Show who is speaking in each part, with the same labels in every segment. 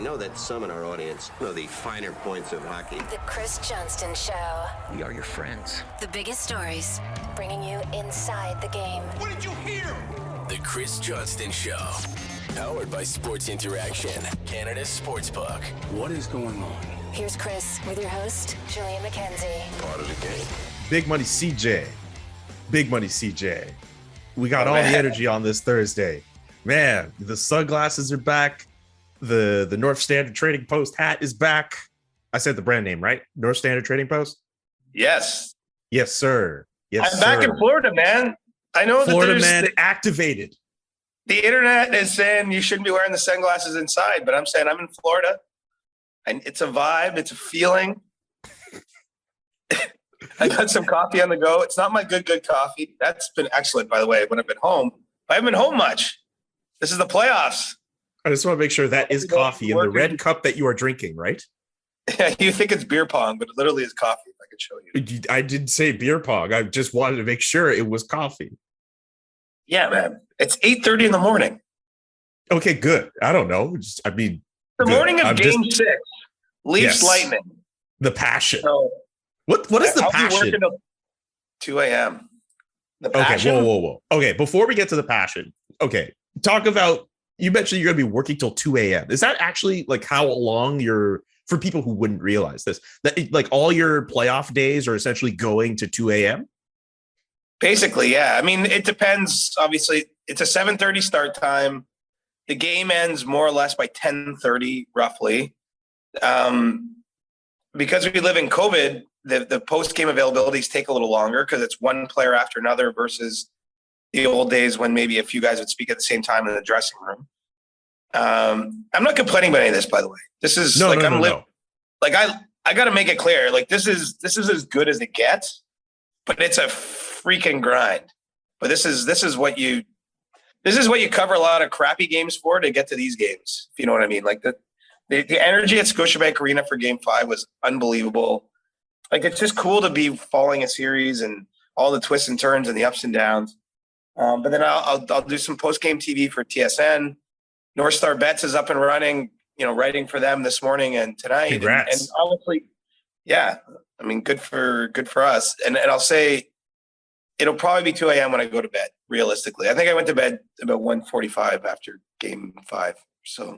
Speaker 1: know that some in our audience know the finer points of hockey.
Speaker 2: The Chris Johnston Show.
Speaker 3: We are your friends.
Speaker 2: The biggest stories, bringing you inside the game.
Speaker 4: What did you hear?
Speaker 5: The Chris Johnston Show. Powered by Sports Interaction, Canada's sportsbook.
Speaker 4: What is going on?
Speaker 2: Here's Chris with your host, Julian McKenzie.
Speaker 1: Part of the game.
Speaker 6: Big Money CJ. Big Money CJ. We got all the energy on this Thursday. Man, the sunglasses are back. The North Standard Trading Post hat is back. I said the brand name, right? North Standard Trading Post?
Speaker 7: Yes.
Speaker 6: Yes, sir. Yes,
Speaker 7: I'm back in Florida, man. I know
Speaker 6: Florida
Speaker 7: that
Speaker 6: man activated.
Speaker 7: The internet is saying you shouldn't be wearing the sunglasses inside, but I'm saying I'm in Florida. And it's a vibe. It's a feeling. I got some coffee on the go. It's not my good coffee. That's been excellent, by the way, when I've been home. I haven't been home much. This is the playoffs.
Speaker 6: I just want to make sure that is coffee in the red cup that you are drinking, right?
Speaker 7: Yeah, you think it's beer pong, but it literally is coffee, if I could show you.
Speaker 6: I didn't say beer pong. I just wanted to make sure it was coffee.
Speaker 7: Yeah, man. It's 8:30 in the morning.
Speaker 6: Okay, good. I don't know.
Speaker 7: The morning of Game 6, Leafs Lightning.
Speaker 6: The passion.
Speaker 7: So,
Speaker 6: what is the passion?
Speaker 7: I'll be working till 2 a.m. The passion?
Speaker 6: Okay, whoa. Okay, before we get to the passion, okay, talk about, you mentioned you're going to be working till 2 a.m. Is that actually like how long for people who wouldn't realize this, that like all your playoff days are essentially going to 2 a.m.?
Speaker 7: Basically, yeah. I mean, it depends. Obviously, it's a 7:30 start time. The game ends more or less by 10:30, roughly. Because we live in COVID, the post-game availabilities take a little longer because it's one player after another versus the old days when maybe a few guys would speak at the same time in the dressing room. I'm not complaining about any of this, by the way. This is
Speaker 6: no.
Speaker 7: Like I got to make it clear. Like this is as good as it gets, but it's a freaking grind. But this is what you cover a lot of crappy games for to get to these games. If you know what I mean. Like the energy at Scotiabank Arena for Game 5 was unbelievable. Like it's just cool to be following a series and all the twists and turns and the ups and downs. But then I'll do some post-game TV for TSN. North Star Bets is up and running, writing for them this morning and tonight.
Speaker 6: Congrats.
Speaker 7: And honestly, yeah, I mean, good for us. And I'll say it'll probably be 2 a.m. when I go to bed, realistically. I think I went to bed about 1:45 after Game 5. So,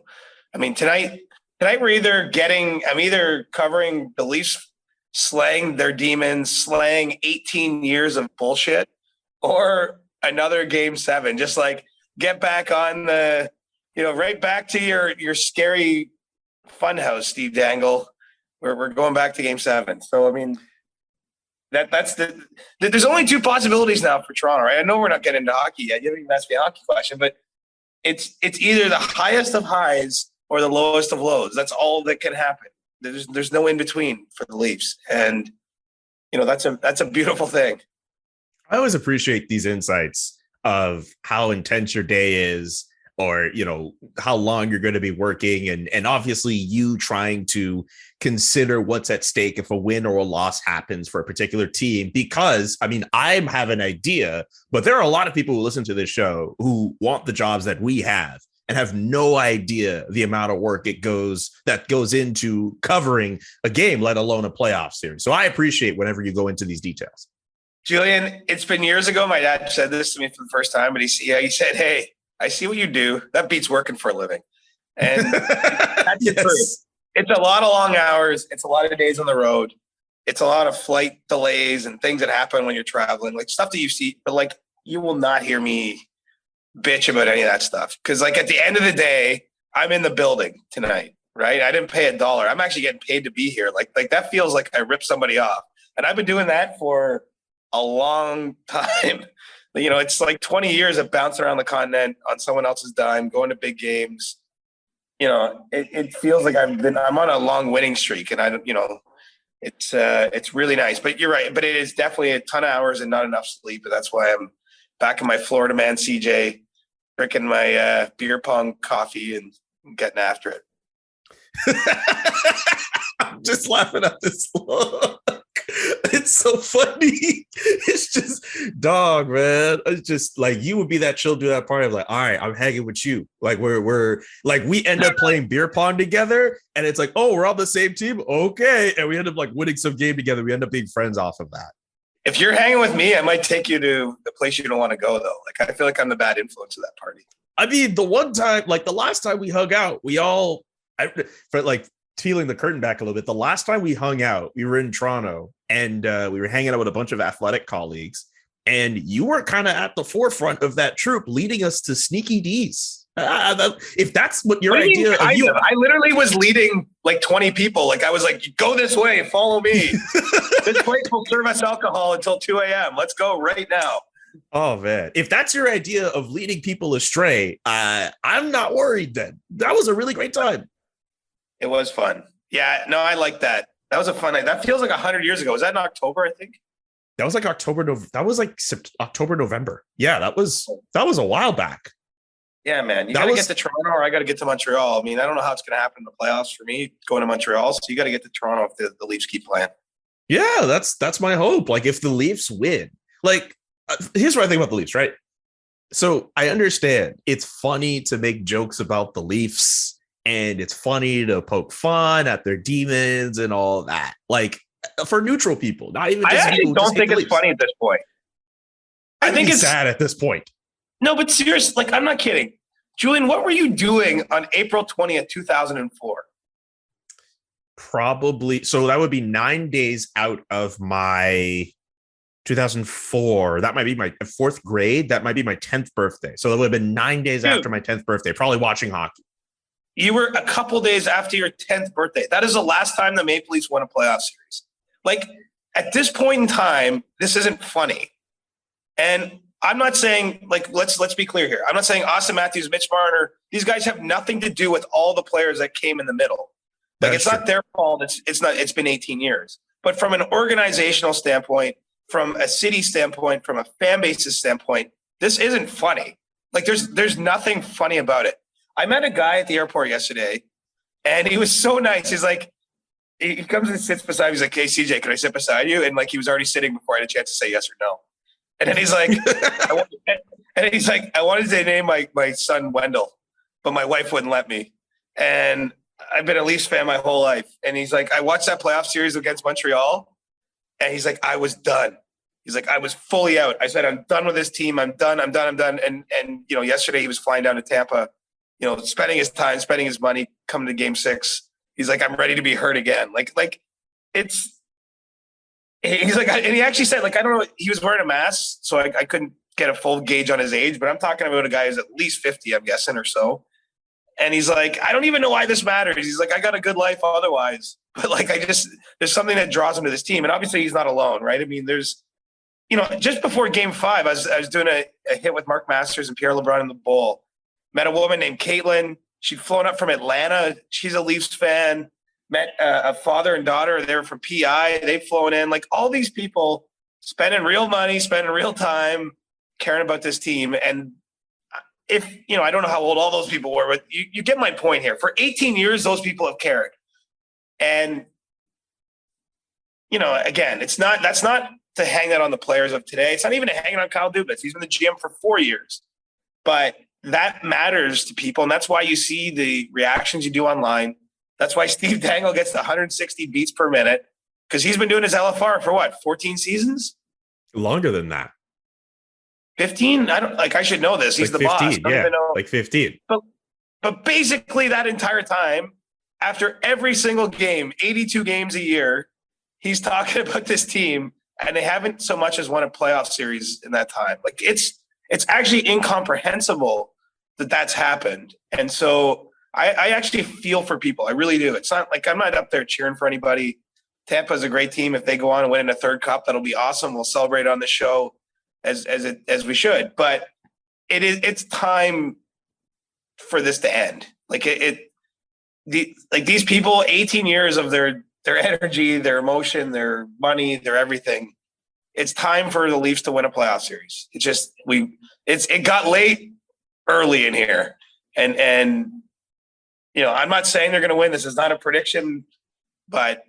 Speaker 7: I mean, tonight I'm either covering the Leafs slaying their demons, slaying 18 years of bullshit, or another Game 7. Just like get back on the, right back to your scary funhouse, Steve Dangle. We're going back to Game 7. So I mean, there's only two possibilities now for Toronto, right? I know we're not getting into hockey yet. You haven't even asked me a hockey question, but it's either the highest of highs or the lowest of lows. That's all that can happen. There's no in between for the Leafs, and that's a beautiful thing.
Speaker 6: I always appreciate these insights of how intense your day is, or, how long you're going to be working. And obviously you trying to consider what's at stake if a win or a loss happens for a particular team, because I have an idea, but there are a lot of people who listen to this show who want the jobs that we have and have no idea the amount of work that goes into covering a game, let alone a playoff series. So I appreciate whenever you go into these details.
Speaker 7: Julian, it's been years ago. My dad said this to me for the first time, but he said, "Hey, I see what you do. That beats working for a living." And that's the truth. It's a lot of long hours. It's a lot of days on the road. It's a lot of flight delays and things that happen when you're traveling, like stuff that you see, but like you will not hear me bitch about any of that stuff. Cause like at the end of the day, I'm in the building tonight, right? I didn't pay $1. I'm actually getting paid to be here. Like that feels like I ripped somebody off. And I've been doing that for a long time. It's like 20 years of bouncing around the continent on someone else's dime, going to big games. It feels like I'm on a long winning streak, and it's really nice. But you're right. But it is definitely a ton of hours and not enough sleep. And that's why I'm back in my Florida man CJ, drinking my beer pong coffee and getting after it.
Speaker 6: I'm just laughing at this look. It's so funny. It's just dog, man. It's just like you would be that chill to that party. I'm like, all right, I'm hanging with you. Like we're like we end up playing beer pong together, and it's like, oh, we're on the same team. Okay. And we end up like winning some game together. We end up being friends off of that.
Speaker 7: If you're hanging with me, I might take you to the place you don't want to go though. Like I feel like I'm the bad influence of that party.
Speaker 6: I mean, the one time, like the last time we hung out, for like peeling the curtain back a little bit. The last time we hung out, we were in Toronto and we were hanging out with a bunch of athletic colleagues. And you were kind of at the forefront of that troop, leading us to Sneaky D's. If that's what your idea of you,
Speaker 7: I literally was leading like 20 people. Like I was like, go this way, follow me. This place will serve us alcohol until 2 a.m. Let's go right now.
Speaker 6: Oh man, if that's your idea of leading people astray, I'm not worried then. That was a really great time.
Speaker 7: It was fun. Yeah, no, I like that. That was a fun night. That feels like 100 years ago. Was that in October, I think?
Speaker 6: That was like October, October, November. Yeah, that was a while back.
Speaker 7: Yeah, man. You got to get to Toronto or I got to get to Montreal. I mean, I don't know how it's going to happen in the playoffs for me going to Montreal. So you got to get to Toronto if the Leafs keep playing.
Speaker 6: Yeah, that's my hope. Like if the Leafs win, like here's what I think about the Leafs, right? So I understand it's funny to make jokes about the Leafs and it's funny to poke fun at their demons and all that. Like for neutral people, not even.
Speaker 7: I actually don't think it's funny at this point. I think it's
Speaker 6: sad at this point.
Speaker 7: No, but seriously, like I'm not kidding. Julian, what were you doing on April 20th, 2004?
Speaker 6: Probably. So that would be 9 days out of my 2004. That might be my fourth grade. That might be my 10th birthday. So that would have been 9 days after my 10th birthday, probably watching hockey.
Speaker 7: You were a couple days after your 10th birthday. That is the last time the Maple Leafs won a playoff series. Like at this point in time, this isn't funny. And I'm not saying, like, let's be clear here. I'm not saying Austin Matthews, Mitch Marner, these guys have nothing to do with all the players that came in the middle. Like, it's not their fault. It's been 18 years. But from an organizational standpoint, from a city standpoint, from a fan base's standpoint, this isn't funny. Like, there's nothing funny about it. I met a guy at the airport yesterday, and he was so nice. He's like, he comes and sits beside me. He's like, hey, CJ, can I sit beside you? And, like, he was already sitting before I had a chance to say yes or no. And then he's like, I wanted to name my son Wendell, but my wife wouldn't let me. And I've been a Leafs fan my whole life. And he's like, I watched that playoff series against Montreal. And he's like, I was done. He's like, I was fully out. I said, I'm done with this team. I'm done. And you know, yesterday he was flying down to Tampa, you know, spending his time, spending his money, coming to game 6. He's like, I'm ready to be hurt again. Like it's, he's like, and he actually said, like, I don't know, he was wearing a mask, so I couldn't get a full gauge on his age, but I'm talking about a guy who's at least 50, I'm guessing, or so. And he's like, I don't even know why this matters. He's like, I got a good life otherwise. But like, there's something that draws him to this team. And obviously he's not alone, right? I mean, there's, you know, just before game 5, I was doing a hit with Mark Masters and Pierre LeBrun in the bowl. Met a woman named Caitlin. She'd flown up from Atlanta. She's a Leafs fan. Met a father and daughter. They were from PI. They've flown in. Like all these people spending real money, spending real time, caring about this team. And if, you know, I don't know how old all those people were, but you get my point here. For 18 years, those people have cared. And, you know, again, that's not to hang that on the players of today. It's not even to hang it on Kyle Dubas. He's been the GM for 4 years. But that matters to people. And that's why you see the reactions you do online. That's why Steve Dangle gets the 160 beats per minute, because he's been doing his LFR for what, 14 seasons?
Speaker 6: Longer than that.
Speaker 7: 15? I should know this. He's
Speaker 6: like
Speaker 7: the
Speaker 6: 15,
Speaker 7: boss.
Speaker 6: Yeah, like 15.
Speaker 7: But basically that entire time, after every single game, 82 games a year, he's talking about this team, and they haven't so much as won a playoff series in that time. Like it's actually incomprehensible that that's happened. And so I actually feel for people. I really do. It's not like I'm not up there cheering for anybody. Tampa's a great team. If they go on and win in a third cup, that'll be awesome. We'll celebrate on the show as we should. But it's time for this to end. Like these people, 18 years of their energy, their emotion, their money, their everything. It's time for the Leafs to win a playoff series. It got late early in here, and you know, I'm not saying they're going to win. This is not a prediction, but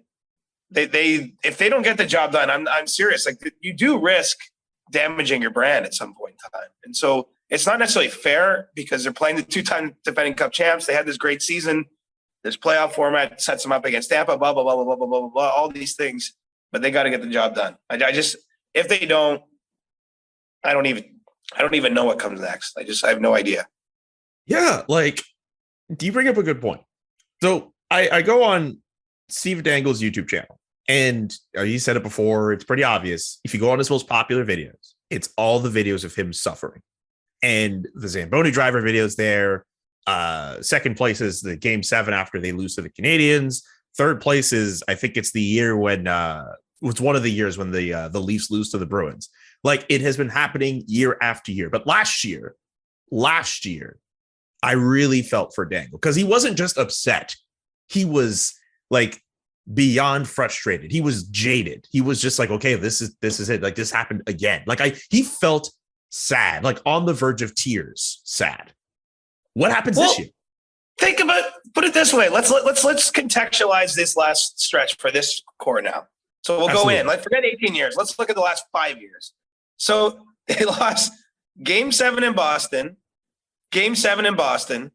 Speaker 7: they if they don't get the job done, I'm serious. Like, you do risk damaging your brand at some point in time. And so it's not necessarily fair because they're playing the 2-time defending Cup champs. They had this great season. This playoff format sets them up against Tampa, blah, blah, blah, blah, blah, blah, blah, blah, all these things. But they got to get the job done. I just, if they don't, I don't even know what comes next. I have no idea.
Speaker 6: Yeah, like, do you bring up a good point? So I go on Steve Dangle's YouTube channel, and he said it before, it's pretty obvious. If you go on his most popular videos, it's all the videos of him suffering. And the Zamboni driver videos there. Second place is the Game 7 after they lose to the Canadians. Third place is, I think it's the year when it's one of the years when the Leafs lose to the Bruins. Like, it has been happening year after year. But last year, I really felt for Dangle because he wasn't just upset. He was like beyond frustrated. He was jaded. He was just like, okay, this is it. Like, this happened again. Like, he felt sad, like on the verge of tears, sad. What happens this year?
Speaker 7: Put it this way. Let's contextualize this last stretch for this core now. So we'll go in. Let's forget 18 years. Let's look at the last 5 years. So they lost Game 7 in Boston. Game 7 in Boston.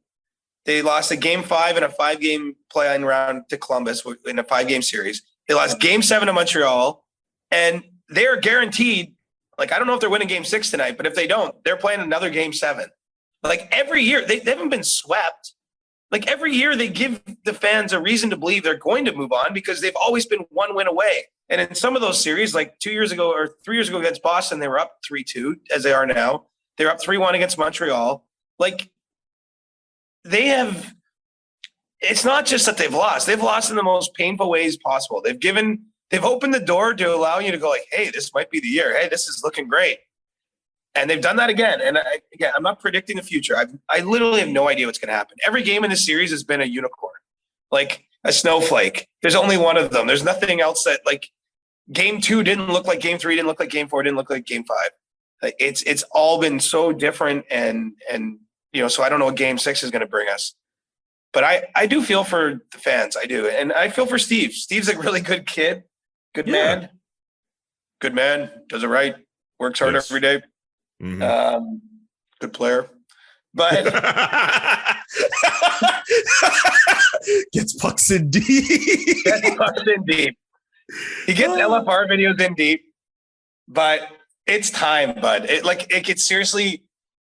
Speaker 7: They lost a Game 5 in a 5-game play-in round to Columbus in a 5-game series. They lost Game 7 to Montreal, and they're guaranteed. Like, I don't know if they're winning Game 6 tonight, but if they don't, they're playing another Game 7. Like, every year, they haven't been swept. Like, every year they give the fans a reason to believe they're going to move on because they've always been one win away. And in some of those series, like 2 years ago or 3 years ago against Boston, they were up 3-2, as they are now. They're up 3-1 against Montreal. Like, it's not just that they've lost. They've lost in the most painful ways possible. They've opened the door to allow you to go like, hey, this might be the year. Hey, this is looking great. And they've done that again. And I'm not predicting the future. I literally have no idea what's going to happen. Every game in this series has been a unicorn, like a snowflake. There's only one of them. There's nothing else that, like, Game 2 didn't look like Game 3, didn't look like Game 4, didn't look like Game 5. Like, it's all been so different. And so I don't know what Game 6 is going to bring us. But I do feel for the fans. I do. And I feel for Steve. Steve's a really good kid. Good man. Good man. Does it right. Works hard every day. Mm-hmm. Good player. But
Speaker 6: gets pucks in deep.
Speaker 7: He gets LFR videos in deep. But it's time, bud. It gets seriously.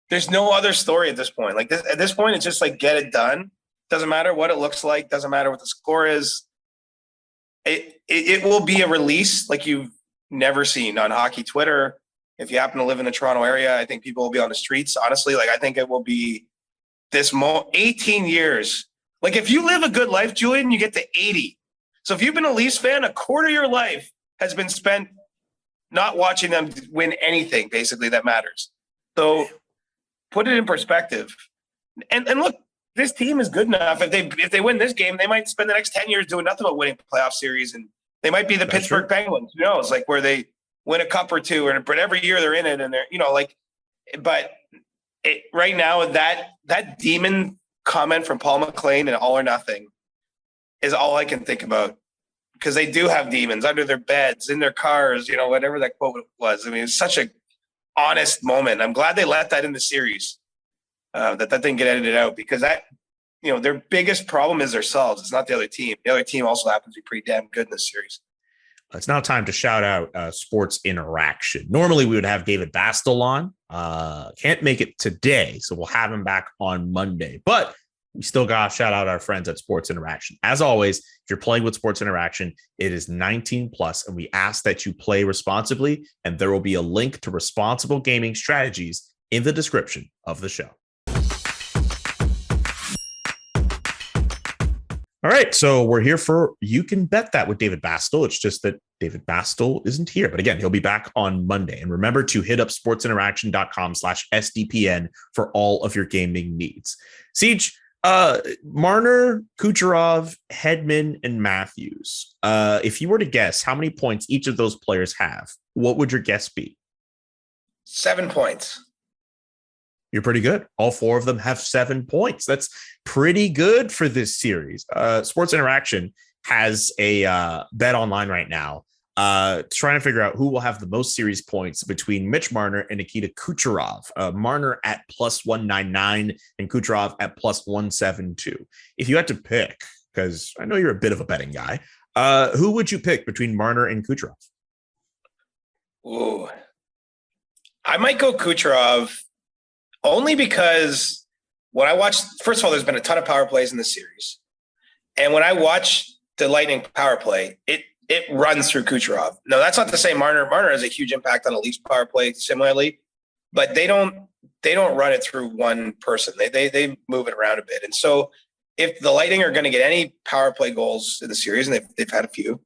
Speaker 7: There's no other story at this point. Like, at this point, it's just like, get it done. Doesn't matter what it looks like. Doesn't matter what the score is. It will be a release like you've never seen on hockey Twitter. If you happen to live in the Toronto area, I think people will be on the streets. Honestly, like, I think it will be this 18 years. Like, if you live a good life, Julian, you get to 80. So if you've been a Leafs fan, a quarter of your life has been spent not watching them win anything, basically, that matters. So put it in perspective. And look, this team is good enough. If they win this game, they might spend the next 10 years doing nothing but winning playoff series, and they might be the Pittsburgh Penguins. Who knows? Like, where they win a cup or two, but every year they're in it, and they're right now that demon comment from Paul McLean and All or Nothing is all I can think about, because they do have demons under their beds, in their cars, whatever that quote was. I mean, it's such a honest moment. I'm glad they let that in the series. That didn't get edited out, because their biggest problem is themselves. It's not the other team. The other team also happens to be pretty damn good in this series.
Speaker 6: It's now time to shout out Sports Interaction. Normally we would have David Bastel on. Can't make it today, so we'll have him back on Monday. But we still got to shout out our friends at Sports Interaction. As always, if you're playing with Sports Interaction, it is 19 plus, and we ask that you play responsibly. And there will be a link to responsible gaming strategies in the description of the show. All right, so we're here for You Can Bet That with David Bastel. It's just that David Bastel isn't here. But again, he'll be back on Monday. And remember to hit up sportsinteraction.com/SDPN for all of your gaming needs. Siege, Marner, Kucherov, Hedman, and Matthews. If you were to guess how many points each of those players have, what would your guess be?
Speaker 7: 7 points.
Speaker 6: You're pretty good. All four of them have 7 points. That's pretty good for this series. Sports Interaction has a bet online right now, trying to figure out who will have the most series points between Mitch Marner and Nikita Kucherov. Marner at plus 199 and Kucherov at plus 172. If you had to pick, because I know you're a bit of a betting guy, who would you pick between Marner and Kucherov?
Speaker 7: Ooh, I might go Kucherov only because when I watched, first of all, there's been a ton of power plays in this series. And when I watch the Lightning power play, it runs through Kucherov. No, that's not to say Marner has a huge impact on a Leafs power play similarly, but they don't run it through one person. They move it around a bit. And so if the Lightning are going to get any power play goals in the series, and they've had a few,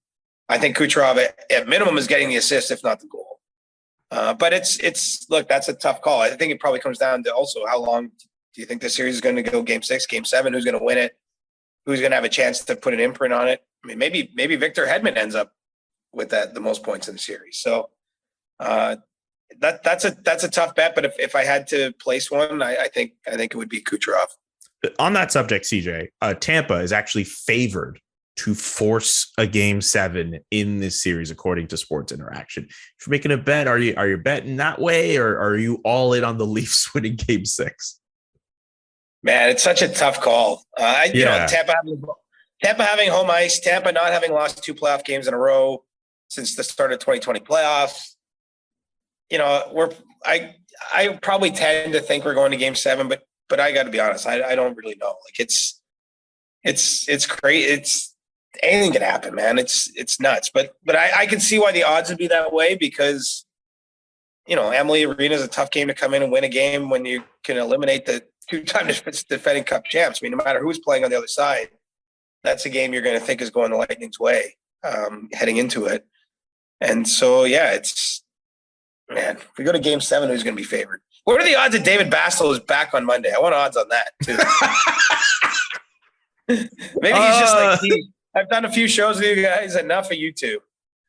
Speaker 7: I think Kucherov at minimum is getting the assist, if not the goal. But it's look, that's a tough call. I think it probably comes down to also how long do you think the series is going to go? Game 6, Game 7, who's going to win it? Who's going to have a chance to put an imprint on it? I mean, maybe Victor Hedman ends up with the most points in the series. So that's a tough bet. But if I had to place one, I think it would be Kucherov.
Speaker 6: On that subject, CJ, Tampa is actually favored to force a Game 7 in this series, according to Sports Interaction. If you're making a bet, are you betting that way, or are you all in on the Leafs winning Game 6?
Speaker 7: Man, it's such a tough call. You know, Tampa having home ice, Tampa not having lost 2 playoff games in a row since the start of 2020 playoffs. You know, I probably tend to think we're going to Game 7, but I got to be honest, I don't really know. Like it's crazy. It's anything can happen, man. It's nuts. But I can see why the odds would be that way because, you know, Amalie Arena is a tough game to come in and win a game when you can eliminate the 2-time defending Cup champs. I mean, no matter who's playing on the other side, that's a game you're going to think is going the Lightning's way heading into it. And so, yeah, man, if we go to Game 7, who's going to be favored? What are the odds that David Bastel is back on Monday? I want odds on that, too. Maybe he's just like, I've done a few shows with you guys. Enough of you two.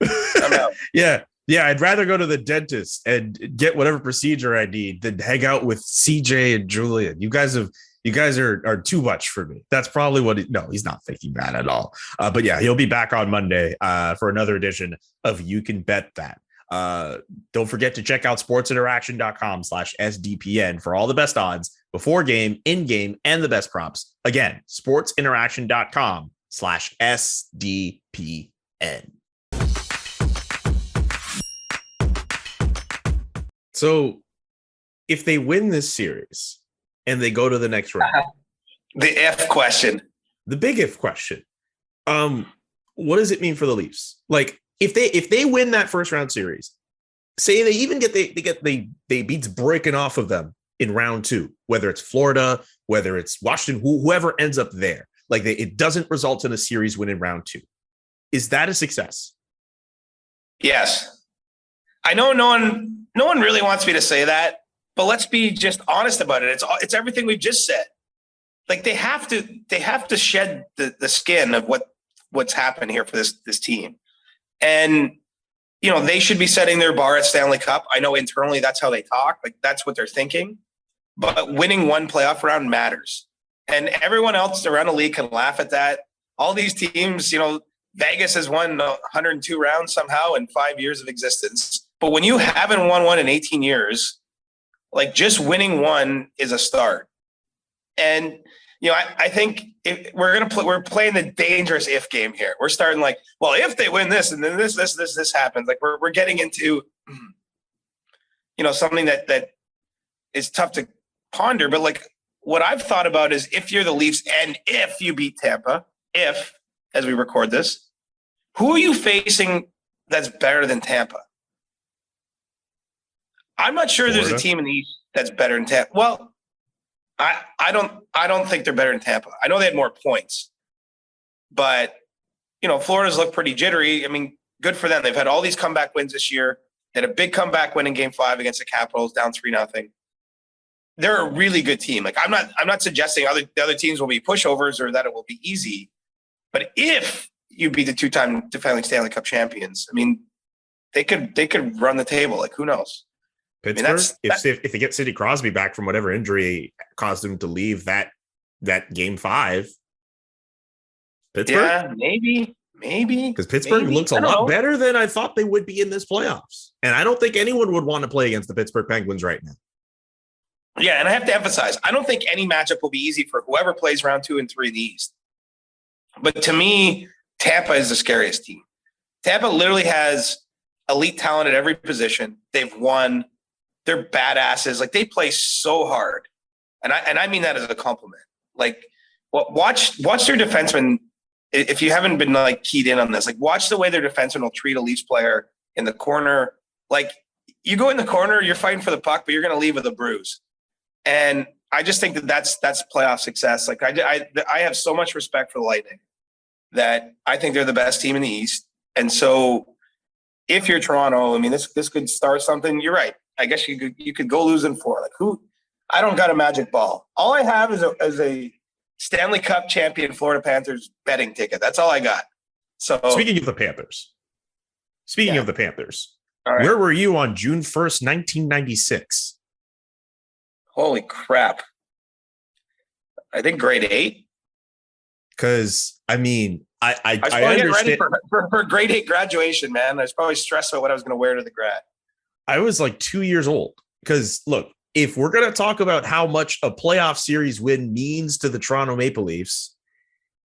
Speaker 7: I'm out.
Speaker 6: Yeah, I'd rather go to the dentist and get whatever procedure I need than hang out with CJ and Julian. You guys are too much for me. That's probably what no, he's not thinking that at all. But yeah, he'll be back on Monday for another edition of You Can Bet That. Don't forget to check out sportsinteraction.com/SDPN for all the best odds before game, in game, and the best props. Again, sportsinteraction.com/SDPN. So if they win this series and they go to the next round,
Speaker 7: the if question,
Speaker 6: the big if question, what does it mean for the Leafs? Like if they win that first round series, say they even they beats breaking off of them in round 2, whether it's Florida, whether it's Washington, whoever ends up there, like it doesn't result in a series win in round 2. Is that a success?
Speaker 7: Yes. I know no one really wants me to say that, but let's be just honest about it. It's everything we've just said. Like they have to shed the skin of what's happened here for this team. And you know, they should be setting their bar at Stanley Cup. I know internally that's how they talk, like that's what they're thinking. But winning one playoff round matters. And everyone else around the league can laugh at that. All these teams, you know, Vegas has won 102 rounds somehow in 5 years of existence. But when you haven't won one in 18 years, like just winning one is a start. And, you know, I think we're playing the dangerous if game here. We're starting like, well, if they win this and then this happens, like we're getting into, you know, something that is tough to ponder. But like what I've thought about is if you're the Leafs and if you beat Tampa, as we record this, who are you facing that's better than Tampa? I'm not sure
Speaker 6: Florida.
Speaker 7: There's a team in the East that's better than Tampa. Well, I don't think they're better than Tampa. I know they had more points, but you know, Florida's looked pretty jittery. I mean, good for them. They've had all these comeback wins this year. They had a big comeback win in Game 5 against the Capitals, down 3-0. They're a really good team. Like I'm not suggesting the other teams will be pushovers or that it will be easy, but if you beat the 2-time defending Stanley Cup champions, I mean, they could run the table. Like who knows?
Speaker 6: Pittsburgh, I mean, if they get Sidney Crosby back from whatever injury caused him to leave that Game 5, Pittsburgh?
Speaker 7: Yeah, maybe.
Speaker 6: Because Pittsburgh looks a lot better than I thought they would be in this playoffs. And I don't think anyone would want to play against the Pittsburgh Penguins right now.
Speaker 7: Yeah, and I have to emphasize, I don't think any matchup will be easy for whoever plays round 2 and 3 of the East. But to me, Tampa is the scariest team. Tampa literally has elite talent at every position. They've won. They're badasses. Like, they play so hard. And I mean that as a compliment. Like, watch their defensemen. If you haven't been like keyed in on this, like, watch the way their defenseman will treat a Leafs player in the corner. Like, you go in the corner, you're fighting for the puck, but you're going to leave with a bruise. And I just think that's playoff success. Like, I have so much respect for the Lightning that I think they're the best team in the East. And so if you're Toronto, I mean, this could start something. You're right. I guess you could go losing 4. Like, who? I don't got a magic ball. All I have is a Stanley Cup champion Florida Panthers betting ticket. That's all I got. So
Speaker 6: speaking of the Panthers,
Speaker 7: all right.
Speaker 6: Where were you on June 1st, 1996?
Speaker 7: Holy crap. I think grade 8.
Speaker 6: Because, I mean, I
Speaker 7: was probably getting ready
Speaker 6: understand.
Speaker 7: for grade 8 graduation, man. I was probably stressed about what I was going to wear to the grad.
Speaker 6: I was like 2 years old. Because, look, if we're going to talk about how much a playoff series win means to the Toronto Maple Leafs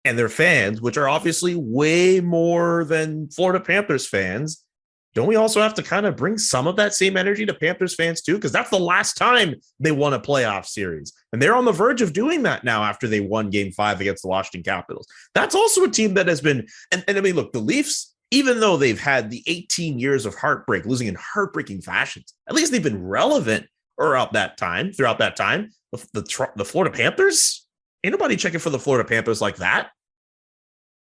Speaker 6: and their fans, which are obviously way more than Florida Panthers fans, don't we also have to kind of bring some of that same energy to Panthers fans too? Because that's the last time they won a playoff series. And they're on the verge of doing that now after they won Game 5 against the Washington Capitals. That's also a team that has been, and I mean, look, the Leafs, even though they've had the 18 years of heartbreak, losing in heartbreaking fashions, at least they've been relevant throughout that time. The Florida Panthers, ain't nobody checking for the Florida Panthers like that.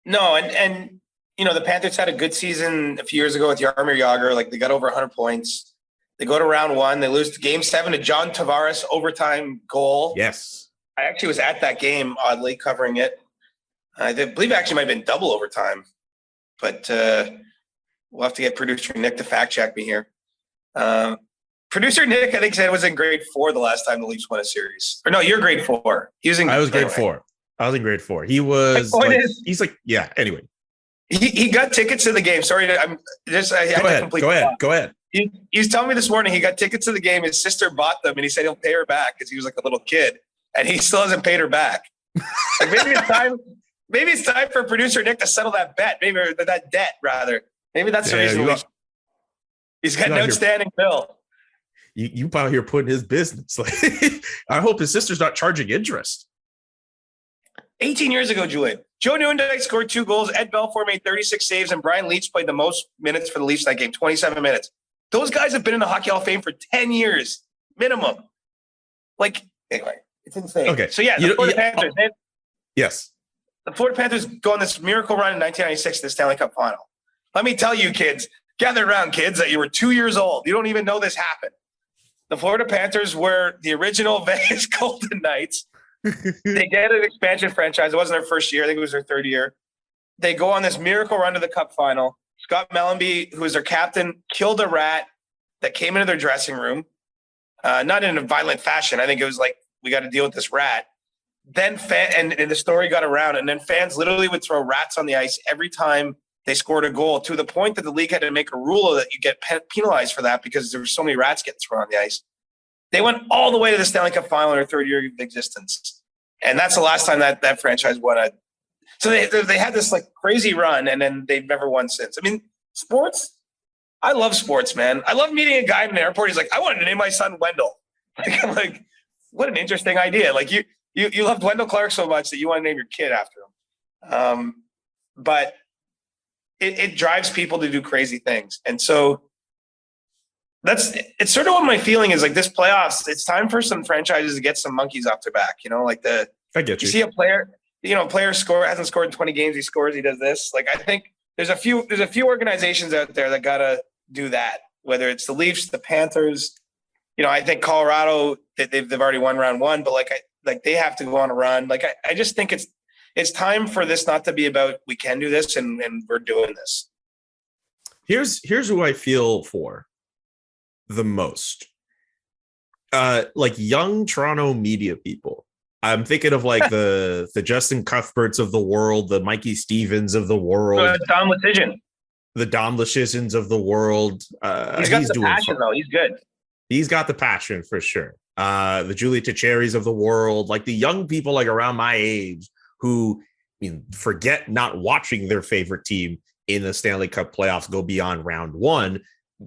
Speaker 7: No, and you know, the Panthers had a good season a few years ago with Jaromir Jagr. Like, they got over 100 points. They go to round 1. They lose to Game 7 to John Tavares overtime goal.
Speaker 6: Yes.
Speaker 7: I actually was at that game, oddly, covering it. I believe it actually might have been double overtime. But we'll have to get producer Nick to fact check me here. Producer Nick, I think, said it was in grade 4 the last time the Leafs won a series. Or no, you're grade 4.
Speaker 6: I was grade 4. I was in grade 4. He was yeah, anyway.
Speaker 7: He got tickets to the game. Sorry,
Speaker 6: Go ahead.
Speaker 7: He's telling me this morning he got tickets to the game. His sister bought them, and he said he'll pay her back because he was like a little kid, and he still hasn't paid her back. Like, maybe it's time. Maybe it's time for producer Nick to settle that bet. Maybe that debt, rather. Maybe that's the reason. He's got an outstanding bill.
Speaker 6: You out here putting his business. Like, I hope his sister's not charging interest.
Speaker 7: 18 years ago, Julian, Joe Nieuwendyk scored 2 goals. Ed Belfour made 36 saves, and Brian Leetch played the most minutes for the Leafs that game, 27 minutes. Those guys have been in the Hockey Hall of Fame for 10 years minimum. Like, anyway, it's insane.
Speaker 6: Okay,
Speaker 7: so yeah, the Florida Panthers.
Speaker 6: Yes,
Speaker 7: the Florida Panthers go on this miracle run in 1996 to the Stanley Cup Final. Let me tell you, kids, gather around, kids, that you were 2 years old. You don't even know this happened. The Florida Panthers were the original Vegas Golden Knights. They get an expansion franchise. It wasn't their first year. I think it was their 3rd year. They go on this miracle run to the Cup Final. Scott Mellenby, who was their captain, killed a rat that came into their dressing room. Not in a violent fashion. I think it was like, we got to deal with this rat. Then and the story got around, and then fans literally would throw rats on the ice every time they scored a goal, to the point that the league had to make a rule that you get penalized for that because there were so many rats getting thrown on the ice. They went all the way to the Stanley Cup Final in their 3rd year of existence. And that's the last time that franchise won it. So they had this like crazy run, and then they've never won since. I mean, sports, I love sports, man. I love meeting a guy in an airport. He's like, I wanted to name my son Wendell. Like, I'm like, what an interesting idea. Like, you loved Wendell Clark so much that you want to name your kid after him. But it drives people to do crazy things. And so it's sort of what my feeling is. Like, this playoffs, it's time for some franchises to get some monkeys off their back. You know, like
Speaker 6: I get you.
Speaker 7: You see a player, hasn't scored in 20 games. He scores, he does this. Like, I think there's a few organizations out there that got to do that, whether it's the Leafs, the Panthers. You know, I think Colorado, they've already won round 1, but like they have to go on a run. Like, I just think it's time for this not to be about, we can do this and we're doing this.
Speaker 6: Here's who I feel for the most. Like, young Toronto media people I'm thinking of like the Justin Cuthberts of the world, the Mikey Stevens of the world,
Speaker 7: Dom Lecision.
Speaker 6: the Dom Leshizins of the world.
Speaker 7: He's got the passion, though. He's good.
Speaker 6: He's got the passion for sure. The Julie Teixeiras of the world, like the young people like around my age who forget not watching their favorite team in the Stanley Cup playoffs go beyond round one.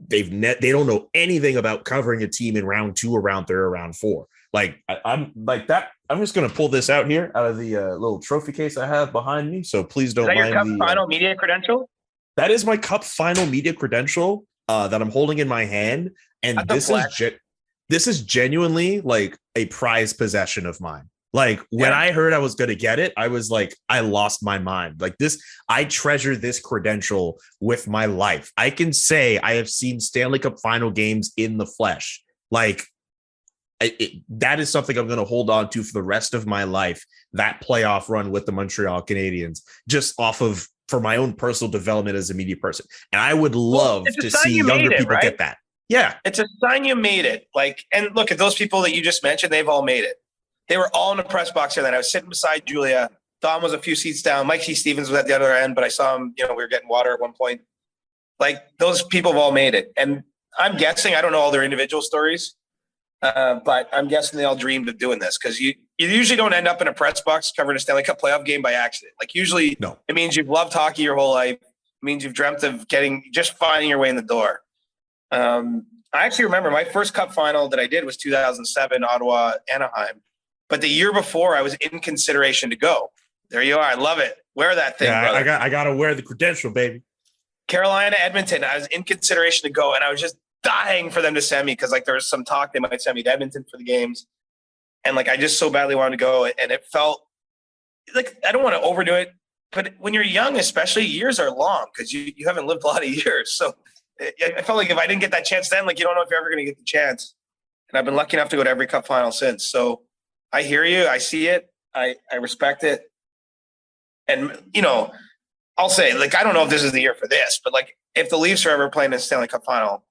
Speaker 6: They don't know anything about covering a team in round 2 or round 3 or round 4. Like I'm like that. I'm just going to pull this out here out of the little trophy case I have behind me. So please don't mind.
Speaker 7: Is that your Cup final media credential?
Speaker 6: That is my Cup final media credential that I'm holding in my hand. And this is genuinely like a prized possession of mine. Like when I heard I was going to get it, I was like, I lost my mind. Like this, I treasure this credential with my life. I can say I have seen Stanley Cup final games in the flesh. Like that is something I'm going to hold on to for the rest of my life. That playoff run with the Montreal Canadiens, just off of for my own personal development as a media person. And I would love to see younger people get that. Yeah.
Speaker 7: It's a sign you made it. Like, and look at those people that you just mentioned, they've all made it. They were all in the press box here. Then I was sitting beside Julia. Dom was a few seats down. Mikey Stevens was at the other end, but I saw him, we were getting water at one point. Like those people have all made it. And I'm guessing, I don't know all their individual stories, but I'm guessing they all dreamed of doing this because you usually don't end up in a press box covering a Stanley Cup playoff game by accident. Like usually It means you've loved hockey your whole life. It means you've dreamt of just finding your way in the door. I actually remember my first Cup final that I did was 2007 Ottawa Anaheim. But the year before, I was in consideration to go. There you are. I love it. Wear that thing, brother.
Speaker 6: I got to wear the credential, baby.
Speaker 7: Carolina, Edmonton. I was in consideration to go, and I was just dying for them to send me because, like, there was some talk they might send me to Edmonton for the games. And, like, I just so badly wanted to go. And it felt like I don't want to overdo it. But when you're young, especially, years are long because you haven't lived a lot of years. So I felt like if I didn't get that chance then, like, you don't know if you're ever going to get the chance. And I've been lucky enough to go to every Cup final since. So I hear you. I see it. I respect it. And, I'll say, like, I don't know if this is the year for this, but, like, if the Leafs are ever playing a Stanley Cup final,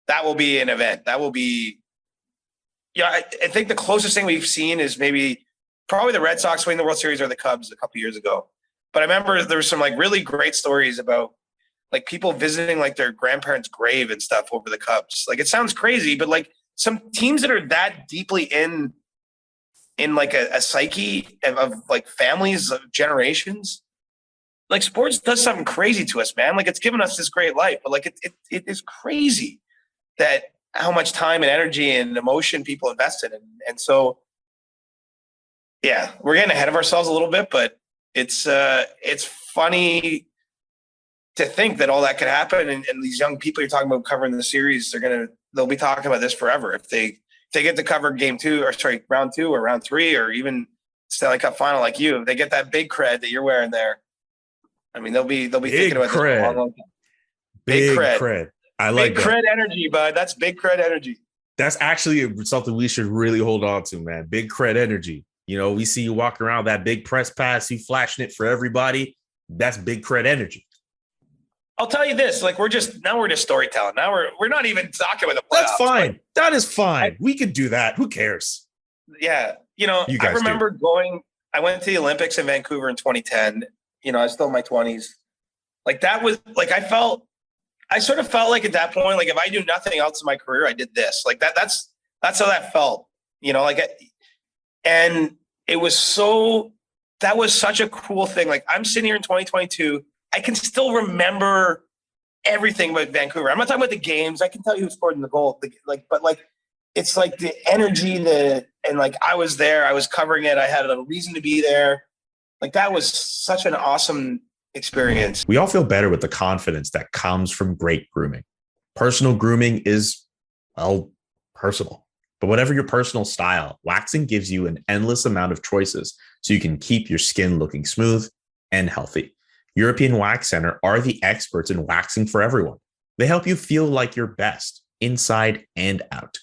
Speaker 7: that will be an event. That will be – I think the closest thing we've seen is probably the Red Sox winning the World Series or the Cubs a couple years ago. But I remember there was some, like, really great stories about, like, people visiting, like, their grandparents' grave and stuff over the Cubs. Like, it sounds crazy, but, like, some teams that are that deeply in like a psyche of like families of generations, like sports does something crazy to us, man. Like it's given us this great life, but like it is crazy that how much time and energy and emotion people invested in. And so, yeah, we're getting ahead of ourselves a little bit, but it's funny to think that all that could happen. And these young people you're talking about covering the series, they'll be talking about this forever. If they get to cover round 2 or round 3, or even Stanley Cup final like you, if they get that big cred that you're wearing there, I mean, they'll be thinking about this for a long time. Big cred. I like big cred energy, bud. That's big cred energy.
Speaker 6: That's actually something we should really hold on to, man. Big cred energy. We see you walking around that big press pass, you flashing it for everybody. That's big cred energy.
Speaker 7: I'll tell you this, like we're just storytelling. Now we're not even talking about the playoffs.
Speaker 6: That's fine. That is fine. We could do that. Who cares?
Speaker 7: Yeah. I remember I went to the Olympics in Vancouver in 2010. I was still in my 20s. Like that was like, I sort of felt like at that point, like if I do nothing else in my career, I did this. Like that's how that felt, and it was that was such a cool thing. Like I'm sitting here in 2022. I can still remember everything about Vancouver. I'm not talking about the games. I can tell you who scored in the goal. But it's like the energy, and like I was there. I was covering it. I had a reason to be there. Like that was such an awesome experience.
Speaker 6: We all feel better with the confidence that comes from great grooming. Personal grooming is, personal. But whatever your personal style, waxing gives you an endless amount of choices so you can keep your skin looking smooth and healthy. European Wax Center are the experts in waxing for everyone. They help you feel like your best, inside and out.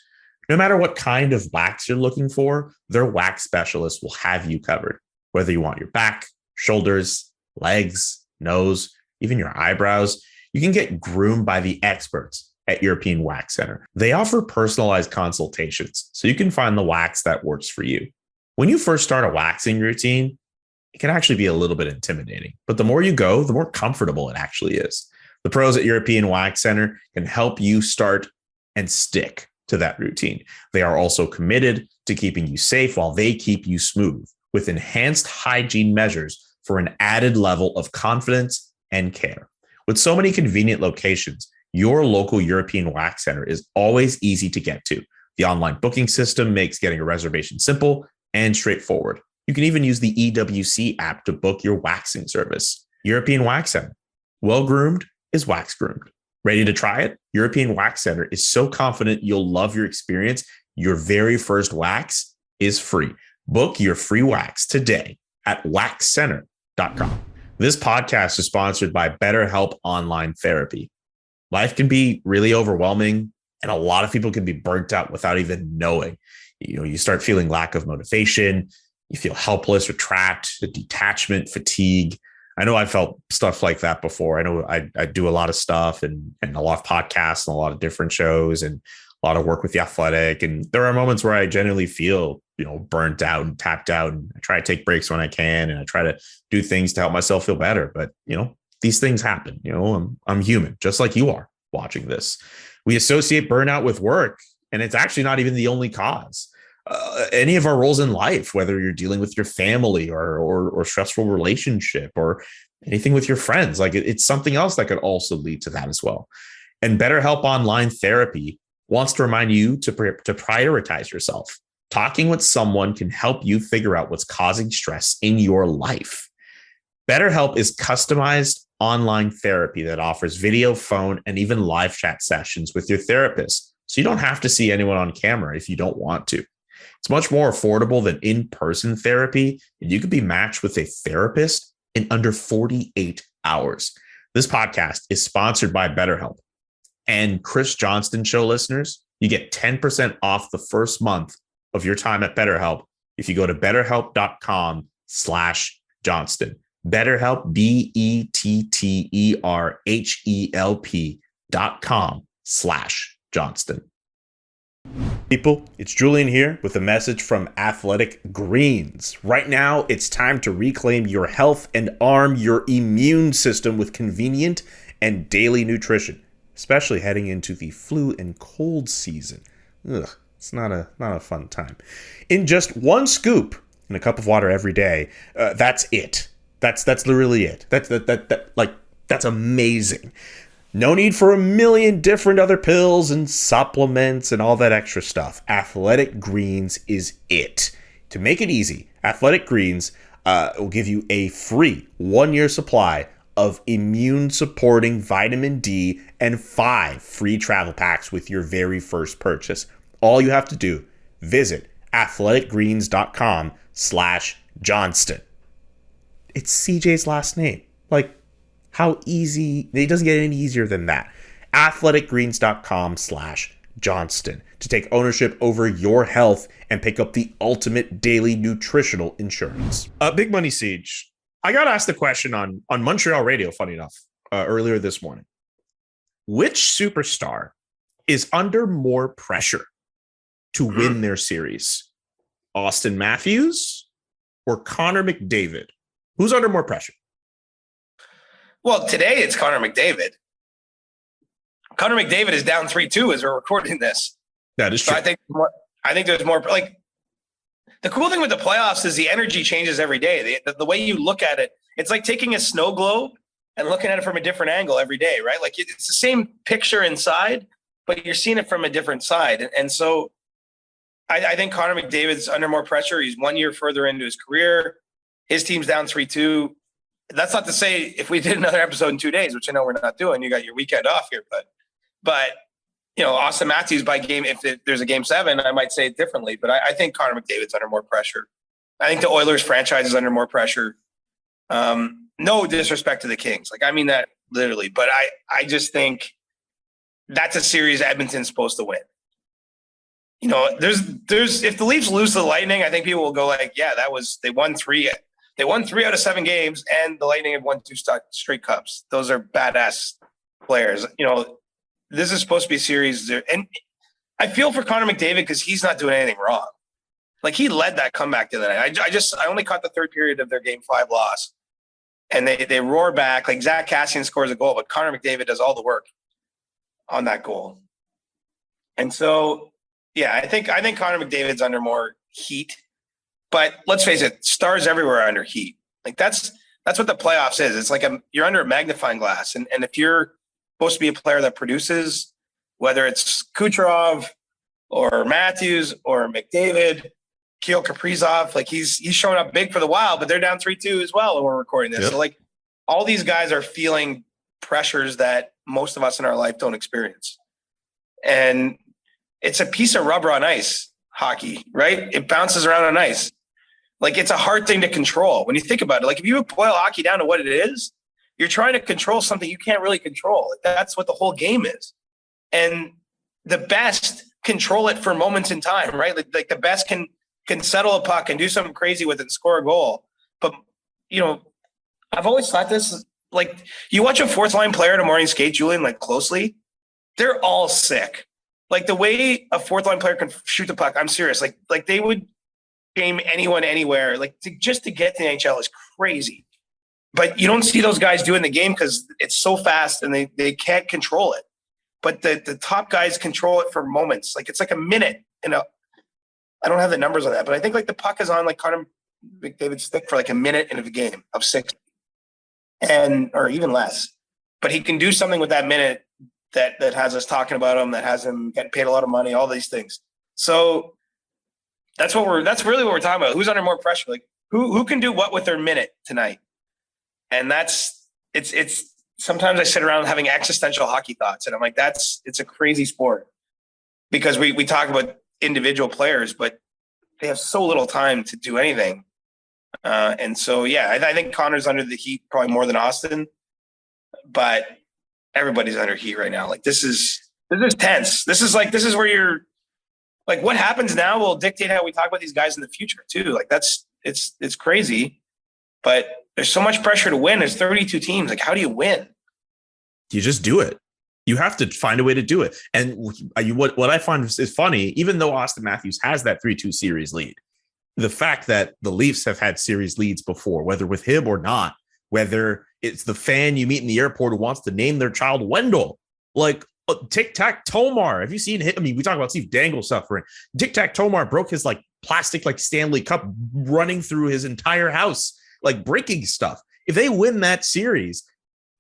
Speaker 6: No matter what kind of wax you're looking for, their wax specialists will have you covered. Whether you want your back, shoulders, legs, nose, even your eyebrows, you can get groomed by the experts at European Wax Center. They offer personalized consultations, so you can find the wax that works for you. When you first start a waxing routine, it can actually be a little bit intimidating, but the more you go, the more comfortable it actually is. The pros at European Wax Center can help you start and stick to that routine. They are also committed to keeping you safe while they keep you smooth with enhanced hygiene measures for an added level of confidence and care. With so many convenient locations, your local European Wax Center is always easy to get to. The online booking system makes getting a reservation simple and straightforward. You can even use the EWC app to book your waxing service. European Wax Center. Well-groomed is wax-groomed. Ready to try it? European Wax Center is so confident you'll love your experience. Your very first wax is free. Book your free wax today at waxcenter.com. This podcast is sponsored by BetterHelp Online Therapy. Life can be really overwhelming, and a lot of people can be burnt out without even knowing. You start feeling lack of motivation. You feel helpless or trapped, detachment, fatigue. I know I felt stuff like that before. I know I do a lot of stuff and a lot of podcasts and a lot of different shows and a lot of work with The Athletic. And there are moments where I genuinely feel, burnt out and tapped out. And I try to take breaks when I can. And I try to do things to help myself feel better. But, these things happen. I'm human, just like you are watching this. We associate burnout with work, and it's actually not even the only cause. Any of our roles in life, whether you're dealing with your family or stressful relationship or anything with your friends, like it's something else that could also lead to that as well. And BetterHelp Online Therapy wants to remind you to prioritize yourself. Talking with someone can help you figure out what's causing stress in your life. BetterHelp is customized online therapy that offers video, phone, and even live chat sessions with your therapist. So you don't have to see anyone on camera if you don't want to. It's much more affordable than in-person therapy, and you could be matched with a therapist in under 48 hours. This podcast is sponsored by BetterHelp. And Chris Johnston Show listeners, you get 10% off the first month of your time at BetterHelp if you go to betterhelp.com/Johnston. BetterHelp, BetterHelp.com/Johnston. People, it's Julian here with a message from Athletic Greens. Right now, it's time to reclaim your health and arm your immune system with convenient and daily nutrition, especially heading into the flu and cold season. It's not a fun time. In just one scoop and a cup of water every day, that's it. That's literally it. That's amazing. No need for a million different other pills and supplements and all that extra stuff. Athletic Greens is it. To make it easy, Athletic Greens will give you a free 1-year supply of immune-supporting vitamin D and 5 free travel packs with your very first purchase. All you have to do, visit athleticgreens.com/Johnston. It's CJ's last name. How easy? It doesn't get any easier than that. athleticgreens.com/Johnston to take ownership over your health and pick up the ultimate daily nutritional insurance. Big Money Siege. I got asked the question on Montreal radio, funny enough, earlier this morning. Which superstar is under more pressure to win their series? Austin Matthews or Connor McDavid? Who's under more pressure?
Speaker 7: Well, today it's Connor McDavid. Connor McDavid is down 3-2 as we're recording this.
Speaker 6: That is true.
Speaker 7: So I think there's more. The cool thing with the playoffs is the energy changes every day. The way you look at it, it's like taking a snow globe and looking at it from a different angle every day, right? It's the same picture inside, but you're seeing it from a different side. And so I think Connor McDavid's under more pressure. He's 1 year further into his career. His team's down 3-2. That's not to say if we did another episode in 2 days, which I know we're not doing, you got your weekend off here, but Austin Matthews by game, if there's a game 7, I might say it differently, but I think Connor McDavid's under more pressure. I think the Oilers franchise is under more pressure. No disrespect to the Kings. I mean that literally, but I just think that's a series Edmonton's supposed to win. There's if the Leafs lose to the Lightning, I think people will go they won 3 out of 7 games, and the Lightning have won 2 straight cups. Those are badass players. This is supposed to be a series, and I feel for Connor McDavid because he's not doing anything wrong. Like he led that comeback the other night. I only caught the third period of their game 5 loss, and they roar back. Like Zach Cassian scores a goal, but Connor McDavid does all the work on that goal. And so, yeah, I think Connor McDavid's under more heat. But let's face it, stars everywhere are under heat. Like that's what the playoffs is. It's like you're under a magnifying glass, and if you're supposed to be a player that produces, whether it's Kucherov or Matthews or McDavid, Kirill Kaprizov, like he's showing up big for the Wild, but they're down 3-2 as well when we're recording this. Yep. So like all these guys are feeling pressures that most of us in our life don't experience. And it's a piece of rubber on ice, hockey, right? It bounces around on ice. Like it's a hard thing to control when you think about it. Like if you boil hockey down to what it is, you're trying to control something you can't really control. That's what the whole game is. And the best control it for moments in time, right? Like the best can settle a puck and do something crazy with it and score a goal. But, you know, I've always thought this, like you watch a fourth line player at a morning skate, Julian, like closely, they're all sick. Like the way a fourth line player can shoot the puck, I'm serious. Like they would game anyone anywhere. Like just to get to the NHL is crazy. But you don't see those guys doing the game because it's so fast and they can't control it. But the top guys control it for moments. Like it's like a minute. I don't have the numbers on that, but I think like the puck is on like Connor McDavid's stick for like a minute in a game of 6, or even less. But he can do something with that minute that has us talking about him, that has him getting paid a lot of money, all these things. So that's really what we're talking about. Who's under more pressure? Like who can do what with their minute tonight? And it's sometimes I sit around having existential hockey thoughts, and I'm like, it's a crazy sport because we talk about individual players, but they have so little time to do anything. And so, yeah, I think Connor's under the heat probably more than Austin, but everybody's under heat right now. Like this is tense. This is where you're like, what happens now will dictate how we talk about these guys in the future too. Like it's crazy, but there's so much pressure to win. There's 32 teams. Like, how do you win?
Speaker 6: You just do it. You have to find a way to do it. And what I find is funny, even though Austin Matthews has that 3-2 series lead, the fact that the Leafs have had series leads before, whether with him or not, whether it's the fan you meet in the airport who wants to name their child Wendell, like Tic Tac Tomar. Have you seen him? I mean, we talk about Steve Dangle suffering. Tic Tac Tomar broke his like plastic like Stanley Cup running through his entire house, like breaking stuff. If they win that series,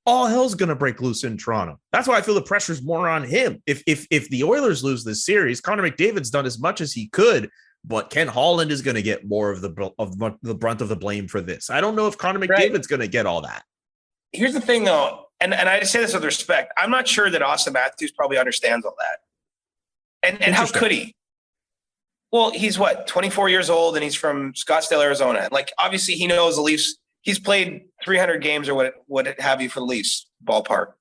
Speaker 6: all hell's going to break loose in Toronto. That's why I feel the pressure's more on him. If the Oilers lose this series, Connor McDavid's done as much as he could, but Ken Holland is going to get more of the brunt of the blame for this. I don't know if Connor McDavid's going to get all that.
Speaker 7: Here's the thing, though, and I say this with respect. I'm not sure that Austin Matthews probably understands all that. And how could he? Well, he's 24 years old, and he's from Scottsdale, Arizona. Like, obviously, he knows the Leafs. He's played 300 games or what have you for the Leafs ballpark.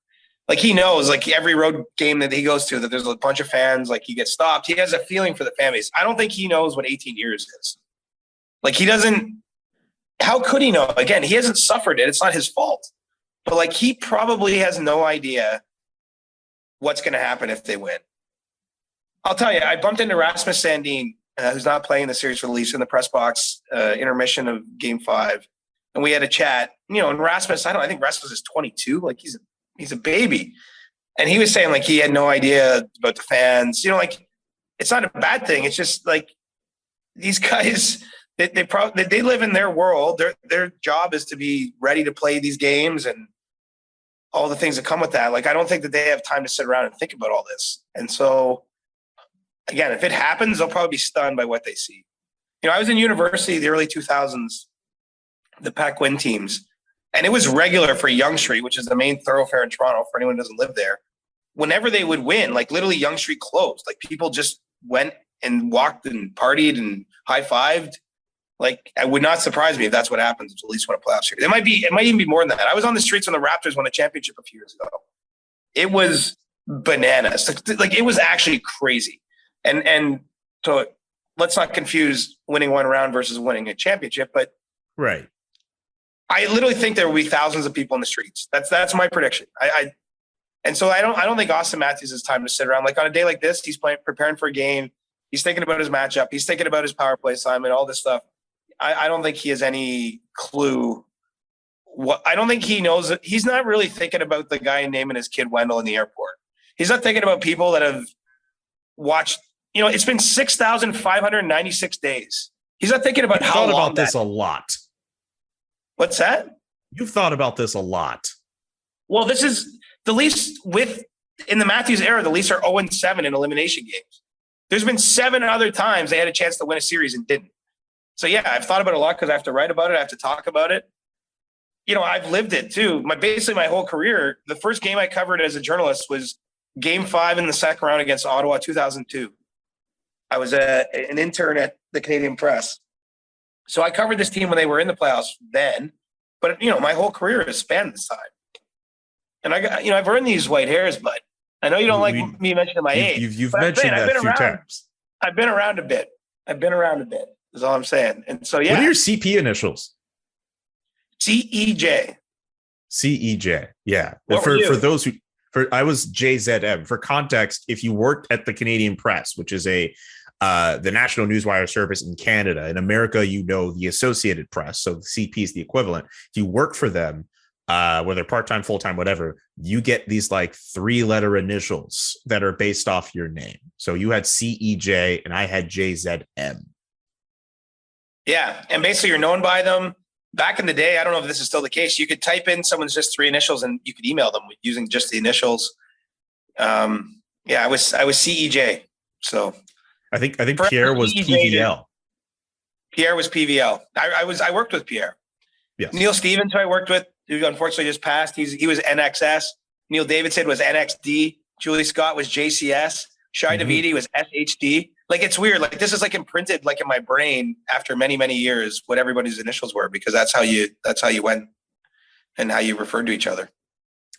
Speaker 7: Like, he knows, like, every road game that he goes to, that there's a bunch of fans, like, he gets stopped. He has a feeling for the fan base. I don't think he knows what 18 years is. Like, he doesn't – how could he know? Again, he hasn't suffered it. It's not his fault. But, like, he probably has no idea what's going to happen if they win. I'll tell you, I bumped into Rasmus Sandin, who's not playing the series for the Leafs, in the press box intermission of Game 5. And we had a chat, you know, and Rasmus, I think Rasmus is 22. Like he's a baby. And he was saying like he had no idea about the fans, you know, like it's not a bad thing. It's just like these guys, they live in their world. Their job is to be ready to play these games and all the things that come with that. Like, I don't think that they have time to sit around and think about all this. And so again, if it happens, they'll probably be stunned by what they see. You know, I was in university, the early 2000s, the Pac-Win teams. And it was regular for Yonge Street, which is the main thoroughfare in Toronto for anyone who doesn't live there. Whenever they would win, like literally Yonge Street closed. Like people just went and walked and partied and high-fived. Like, it would not surprise me if that's what happens if the Leafs win a playoff series. It might even be more than that. I was on the streets when the Raptors won a championship a few years ago. It was bananas. Like it was actually crazy. And so let's not confuse winning one round versus winning a championship, but
Speaker 6: right.
Speaker 7: I literally think there will be thousands of people in the streets. That's my prediction. And so I don't think Austin Matthews has time to sit around. Like on a day like this, he's preparing for a game. He's thinking about his matchup. He's thinking about his power play assignment, all this stuff. I don't think he has any clue. I don't think he knows that he's not really thinking about the guy naming his kid Wendell in the airport. He's not thinking about people that have watched, it's been 6,596 days. He's not thinking about how long
Speaker 6: about this a lot.
Speaker 7: What's that?
Speaker 6: You've thought about this a lot.
Speaker 7: Well, this is the Leafs in the Matthews era, the Leafs are 0-7 in elimination games. There's been 7 other times they had a chance to win a series and didn't. So, yeah, I've thought about it a lot because I have to write about it. I have to talk about it. I've lived it too. Basically my whole career, the first game I covered as a journalist was Game 5 in the second round against Ottawa, 2002. I was an intern at the Canadian Press. So I covered this team when they were in the playoffs then. But, my whole career has spanned this time. And I got, I've earned these white hairs, but I know you don't like me mentioning my age.
Speaker 6: You've mentioned that a few times.
Speaker 7: I've been around a bit. Is all I'm saying. And so, yeah.
Speaker 6: What are your CP initials?
Speaker 7: CEJ.
Speaker 6: CEJ. Yeah.
Speaker 7: For
Speaker 6: those who, I was JZM. For context, if you worked at the Canadian Press, which is the national newswire service in Canada, in America, the Associated Press. So the CP is the equivalent. If you work for them, whether part-time, full-time, whatever, you get these like 3-letter initials that are based off your name. So you had CEJ and I had JZM.
Speaker 7: Yeah. And basically you're known by them. Back in the day, I don't know if this is still the case. You could type in someone's just 3 initials and you could email them using just the initials. I was CEJ. So
Speaker 6: I think Pierre was PVL.
Speaker 7: Pierre was PVL. I worked with Pierre.
Speaker 6: Yes.
Speaker 7: Neil Stevens, who I worked with, who unfortunately just passed. He was NXS. Neil Davidson was NXD. Julie Scott was JCS. Shai Davidi was SHD. Like, it's weird. Like, this is like imprinted like in my brain after many, many years what everybody's initials were, because that's how you went and how you referred to each other.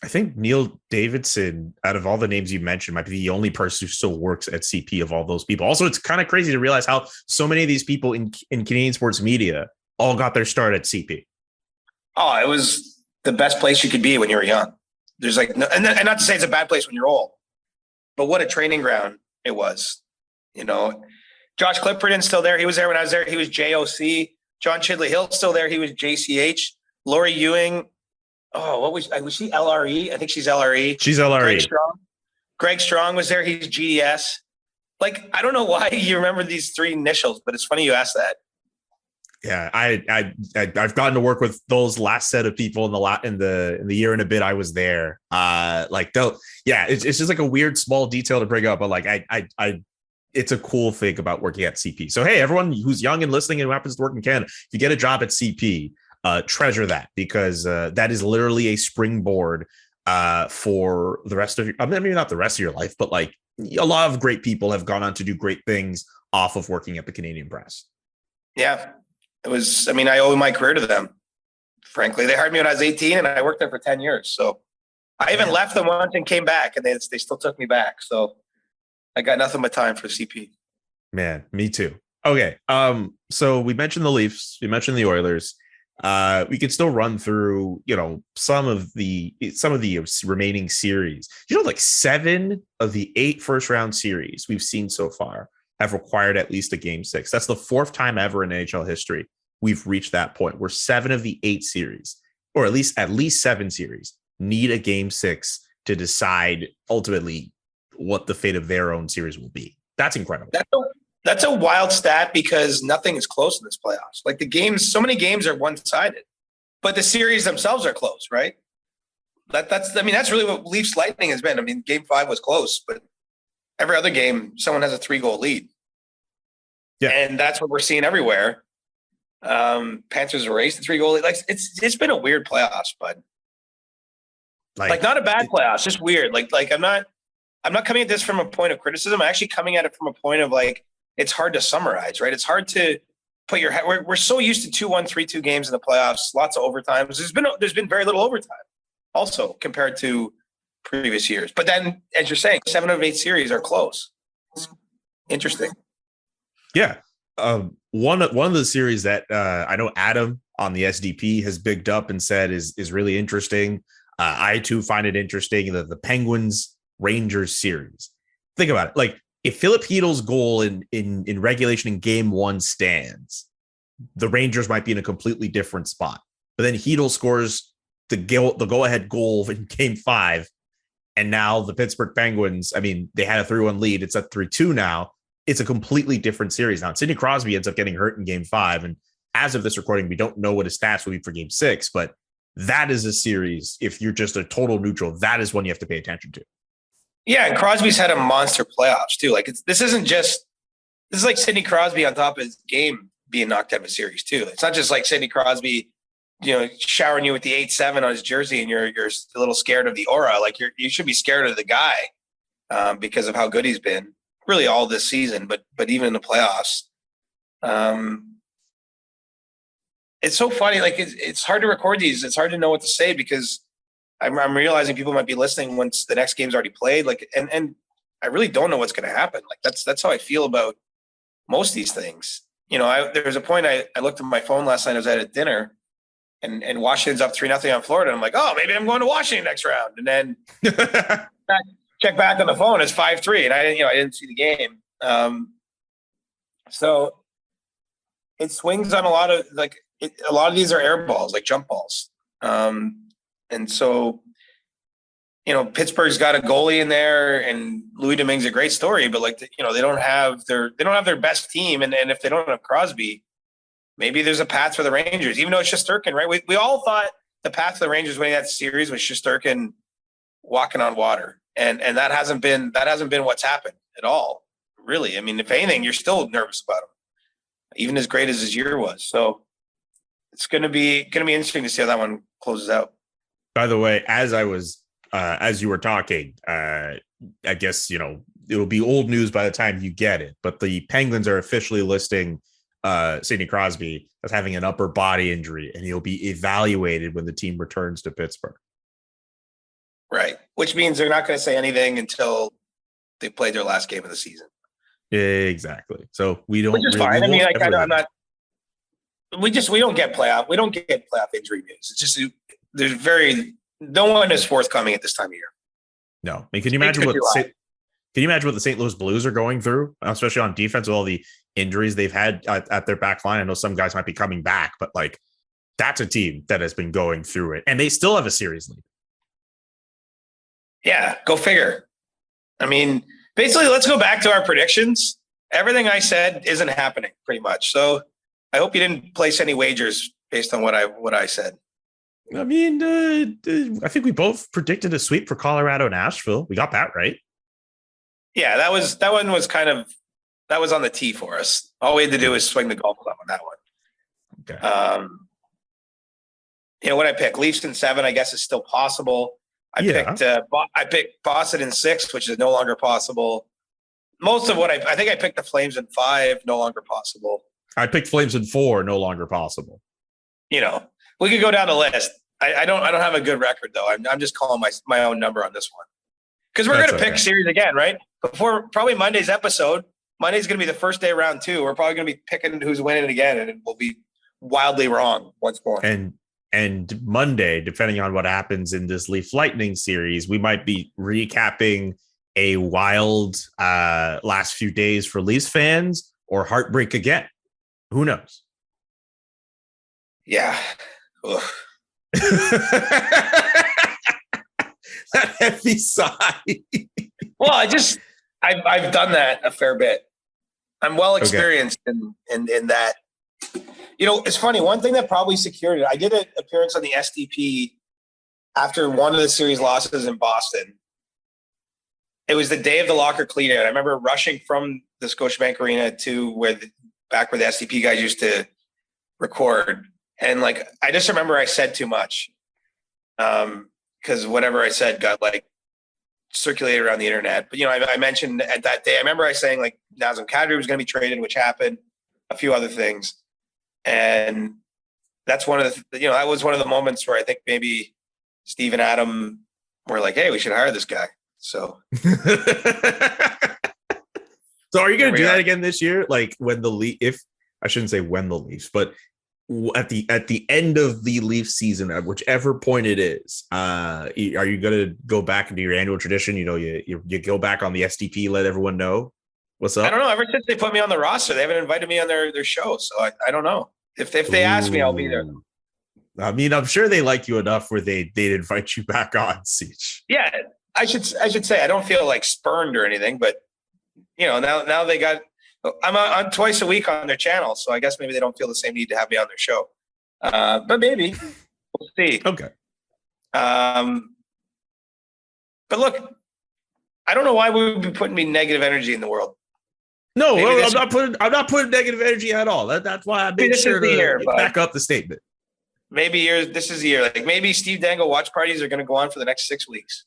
Speaker 6: I think Neil Davidson, out of all the names you mentioned, might be the only person who still works at CP of all those people. Also, it's kind of crazy to realize how so many of these people in Canadian sports media all got their start at CP. Oh,
Speaker 7: it was the best place you could be when you were young. There's like, no, and not to say it's a bad place when you're old, but what a training ground it was. Josh Clifford's still there. He was there when I was there. He was JOC. John Chidley Hill's still there. He was JCH. Lori Ewing. Oh, was she LRE? I think she's LRE.
Speaker 6: She's LRE.
Speaker 7: Greg Strong was there. He's GDS. Like, I don't know why you remember these 3 initials, but it's funny you asked that.
Speaker 6: Yeah, I've gotten to work with those last set of people in the year and a bit I was there. It's just like a weird small detail to bring up, but like it's a cool thing about working at CP. So hey, everyone who's young and listening and who happens to work in Canada, if you get a job at CP, treasure that, because that is literally a springboard for the rest of your, maybe not the rest of your life, but like a lot of great people have gone on to do great things off of working at the Canadian Press.
Speaker 7: Yeah. I owe my career to them. Frankly, they hired me when I was 18 and I worked there for 10 years. So I even left them once and came back, and they still took me back. So I got nothing but time for CP.
Speaker 6: Man, me too. Okay. So we mentioned the Leafs, we mentioned the Oilers. We could still run through, some of the remaining series. Like 7 of the 8 first round series we've seen so far have required at least a game 6. That's the 4th time ever in NHL history we've reached that point where 7 of the 8 series, or at least 7 series, need a game 6 to decide ultimately what the fate of their own series will be. That's incredible.
Speaker 7: That's a wild stat, because nothing is close in this playoffs. Like, the games, so many games are one-sided, but the series themselves are close, right? That's really what Leafs Lightning has been. Game 5 was close, but every other game, someone has a 3-goal lead. Yeah. And that's what we're seeing everywhere. Panthers erased the 3-goal lead. Like, it's been a weird playoffs, bud. Like not a bad playoffs, just weird. Like I'm not coming at this from a point of criticism. I'm actually coming at it from a point of like, it's hard to summarize, right? It's hard to put your head. We're so used to 2-1, 3-2 games in the playoffs, lots of overtimes. There's been very little overtime also compared to previous years. But then, as you're saying, 7 of 8 series are close. It's interesting.
Speaker 6: Yeah. One of the series that I know Adam on the SDP has bigged up and said is really interesting. I too find it interesting, the Penguins Rangers series. Think about it. Like, if Philip Hedel's goal in regulation in game 1 stands, the Rangers might be in a completely different spot. But then Hedel scores the go-ahead goal in game 5. And now the Pittsburgh Penguins, I mean, they had a 3-1 lead. It's at 3-2 now. It's a completely different series now. Sidney Crosby ends up getting hurt in game 5. And as of this recording, we don't know what his stats will be for game 6. But that is a series, if you're just a total neutral, that is one you have to pay attention to.
Speaker 7: Yeah, and Crosby's had a monster playoffs too. Like this is like Sidney Crosby on top of his game being knocked out of a series too. It's not just like Sidney Crosby, showering you with the 8-7 on his jersey and you're a little scared of the aura. Like you should be scared of the guy because of how good he's been really all this season, but even in the playoffs. It's so funny. Like it's hard to record these. It's hard to know what to say because I'm realizing people might be listening once the next game's already played. Like, and I really don't know what's going to happen. Like that's how I feel about most of these things. There was a point I looked at my phone last night. I was at a dinner and Washington's up 3-0 on Florida. And I'm like, oh, maybe I'm going to Washington next round. And then check back on the phone. It's 5-3. And I didn't see the game. So it swings on a lot of a lot of these are air balls, like jump balls. And so, Pittsburgh's got a goalie in there, and Louis Domingue's a great story, but they don't have their best team, and if they don't have Crosby, maybe there's a path for the Rangers, even though it's Shesterkin, right? We all thought the path for the Rangers winning that series was Shesterkin walking on water, and that hasn't been what's happened at all, really. I mean, if anything, you're still nervous about him, even as great as his year was. So it's going to be interesting to see how that one closes out.
Speaker 6: By the way, as you were talking, I guess, it'll be old news by the time you get it, but the Penguins are officially listing Sidney Crosby as having an upper body injury, and he'll be evaluated when the team returns to Pittsburgh.
Speaker 7: Right. Which means they're not going to say anything until they play their last game of the season.
Speaker 6: Exactly. So we don't.
Speaker 7: Which is fine. I mean, I'm not. We don't get playoff injury news. It's just no one is forthcoming at this time of year.
Speaker 6: No, I mean, can you imagine what the St. Louis Blues are going through, especially on defense with all the injuries they've had at their back line? I know some guys might be coming back, but that's a team that has been going through it, and they still have a series lead.
Speaker 7: Yeah, go figure. I mean, basically, let's go back to our predictions. Everything I said isn't happening, pretty much. So I hope you didn't place any wagers based on what I said.
Speaker 6: I mean, I think we both predicted a sweep for Colorado and Asheville. We got that right.
Speaker 7: Yeah, that one was that was on the tee for us. All we had to do was swing the golf club on that one. Okay. What I pick? Leafs in 7, I guess, is still possible. I picked Boston in 6, which is no longer possible. Most of what I think I picked the Flames in 5, no longer possible.
Speaker 6: I picked Flames in 4, no longer possible.
Speaker 7: We could go down the list. I don't have a good record though. I'm just calling my own number on this one because we're going to pick series again, right? Before probably Monday's episode. Monday's going to be the first day of round 2. We're probably going to be picking who's winning it again, and we'll be wildly wrong once more.
Speaker 6: And Monday, depending on what happens in this Leaf Lightning series, we might be recapping a wild last few days for Leafs fans or heartbreak again. Who knows?
Speaker 7: Yeah.
Speaker 6: That heavy sigh.
Speaker 7: Well, I've done that a fair bit. I'm well experienced in that. It's funny. One thing that probably secured it, I did an appearance on the SDP after one of the series losses in Boston. It was the day of the locker clean out. I remember rushing from the Scotiabank Arena to where the SDP guys used to record. And I just remember I said too much because whatever I said got circulated around the internet. But, I mentioned at that day, I remember I saying Nazem Kadri was going to be traded, which happened, a few other things. And that's one of the, that was one of the moments where I think maybe Steve and Adam were like, hey, we should hire this guy. So.
Speaker 6: So are you going to do that again this year? When I shouldn't say when the Leafs, but at the end of the Leaf season, at whichever point it is, are you going to go back into your annual tradition? You go back on the SDP, let everyone know. What's up?
Speaker 7: I don't know. Ever since they put me on the roster, they haven't invited me on their show. So I don't know. If they ask me, I'll be there.
Speaker 6: I mean, I'm sure they like you enough where they'd invite you back on, Siege.
Speaker 7: Yeah, I should say I don't feel like spurned or anything, but now they got. I'm on twice a week on their channel, so I guess maybe they don't feel the same need to have me on their show. But maybe we'll see.
Speaker 6: Okay.
Speaker 7: But look, I don't know why we would be putting me negative energy in the world.
Speaker 6: No, I'm not putting negative energy at all. That's why I made sure to back up the statement.
Speaker 7: Maybe this is the year. Like maybe Steve Dangle watch parties are going to go on for the next 6 weeks.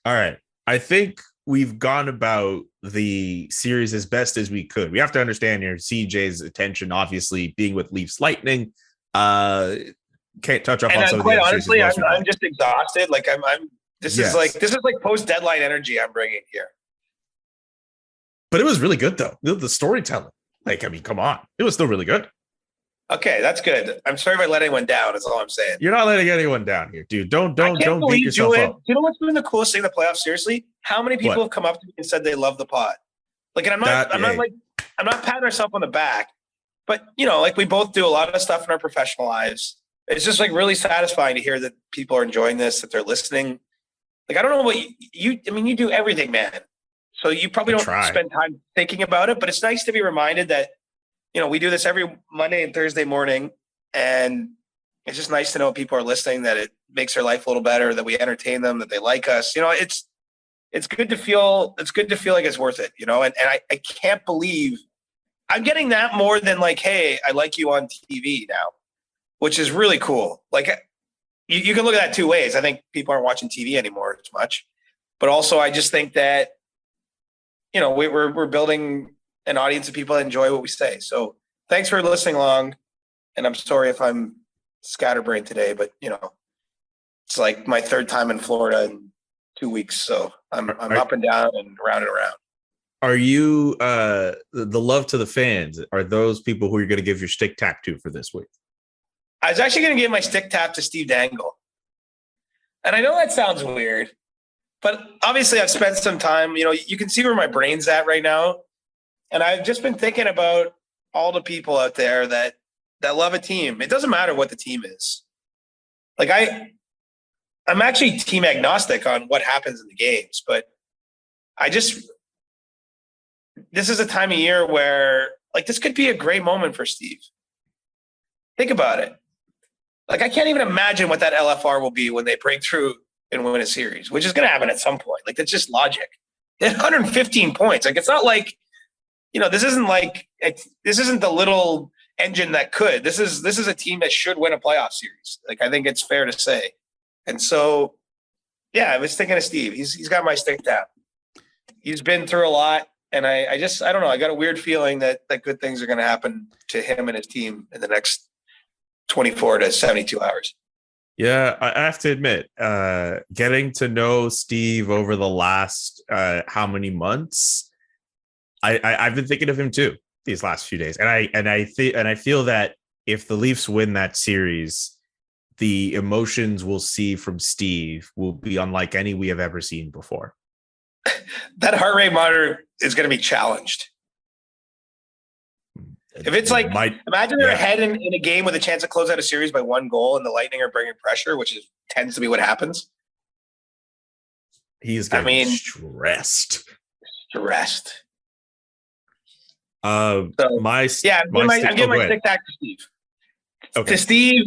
Speaker 6: All right. I think we've gone about the series as best as we could. We have to understand here CJ's attention, obviously, being with Leafs Lightning. Can't touch up on some
Speaker 7: quite
Speaker 6: of the
Speaker 7: honestly, I'm just exhausted. Like this is like post deadline energy I'm bringing here.
Speaker 6: But it was really good though. The storytelling. Like, I mean, come on. It was still really good.
Speaker 7: Okay, that's good. I'm sorry if I let anyone down, is all I'm saying.
Speaker 6: You're not letting anyone down here, dude. Don't beat yourself up.
Speaker 7: You know what's been the coolest thing in the playoffs? Seriously? How many people have come up to me and said they love the pod? Like, and I'm not patting ourselves on the back, but like we both do a lot of stuff in our professional lives. It's just like really satisfying to hear that people are enjoying this, that they're listening. Like, I don't know what you do everything, man. So you probably don't spend time thinking about it, but it's nice to be reminded that, we do this every Monday and Thursday morning, and it's just nice to know people are listening, that it makes their life a little better, that we entertain them, that they like us. It's good to feel like it's worth it, and I can't believe I'm getting that more than like, hey, I like you on TV now, which is really cool. Like you can look at that two ways. I think people aren't watching TV anymore as much, but also I just think that, we're building an audience of people that enjoy what we say. So thanks for listening along. And I'm sorry if I'm scatterbrained today, but it's like my third time in Florida in 2 weeks. So I'm up and down and around and around.
Speaker 6: Are you the love to the fans? Are those people who you're going to give your stick tap to for this week?
Speaker 7: I was actually going to give my stick tap to Steve Dangle. And I know that sounds weird, but obviously I've spent some time, you can see where my brain's at right now. And I've just been thinking about all the people out there that love a team. It doesn't matter what the team is. Like I'm actually team agnostic on what happens in the games, but this is a time of year where like this could be a great moment for Steve. Think about it. Like I can't even imagine what that LFR will be when they break through and win a series, which is going to happen at some point. Like that's just logic. They had 115 points. Like it's not like, this isn't the little engine that could. This is a team that should win a playoff series. Like I think it's fair to say. And so, yeah, I was thinking of Steve. He's got my stick tap. He's been through a lot, and I don't know. I got a weird feeling that good things are going to happen to him and his team in the next 24 to 72 hours.
Speaker 6: Yeah, I have to admit, getting to know Steve over the last how many months, I've been thinking of him too these last few days, and I feel that if the Leafs win that series, the emotions we'll see from Steve will be unlike any we have ever seen before.
Speaker 7: That heart rate monitor is going to be challenged. If it's like, imagine they're ahead in a game with a chance to close out a series by one goal, and the Lightning are bringing pressure, which tends to be what happens.
Speaker 6: He's going to be stressed.
Speaker 7: I'm giving my stick back to Steve. Okay. To Steve,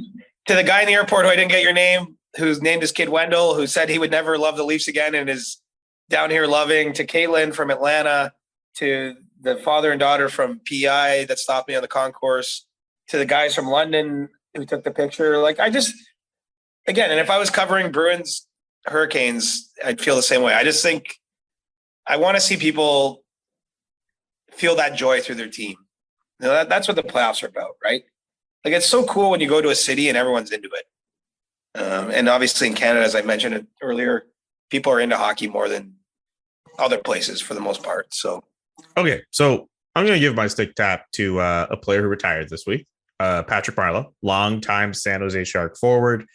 Speaker 7: to the guy in the airport who I didn't get your name, who's named his kid Wendell, who said he would never love the Leafs again and is down here loving, to Caitlin from Atlanta, to the father and daughter from PI that stopped me on the concourse, to the guys from London who took the picture. Like and if I was covering Bruins Hurricanes, I'd feel the same way. I just think I want to see people feel that joy through their team. That's what the playoffs are about, right? Like it's so cool when you go to a city and everyone's into it. And obviously in Canada, as I mentioned earlier, people are into hockey more than other places for the most part. So,
Speaker 6: okay. So I'm going to give my stick tap to a player who retired this week, Patrick Marleau, longtime San Jose Shark forward,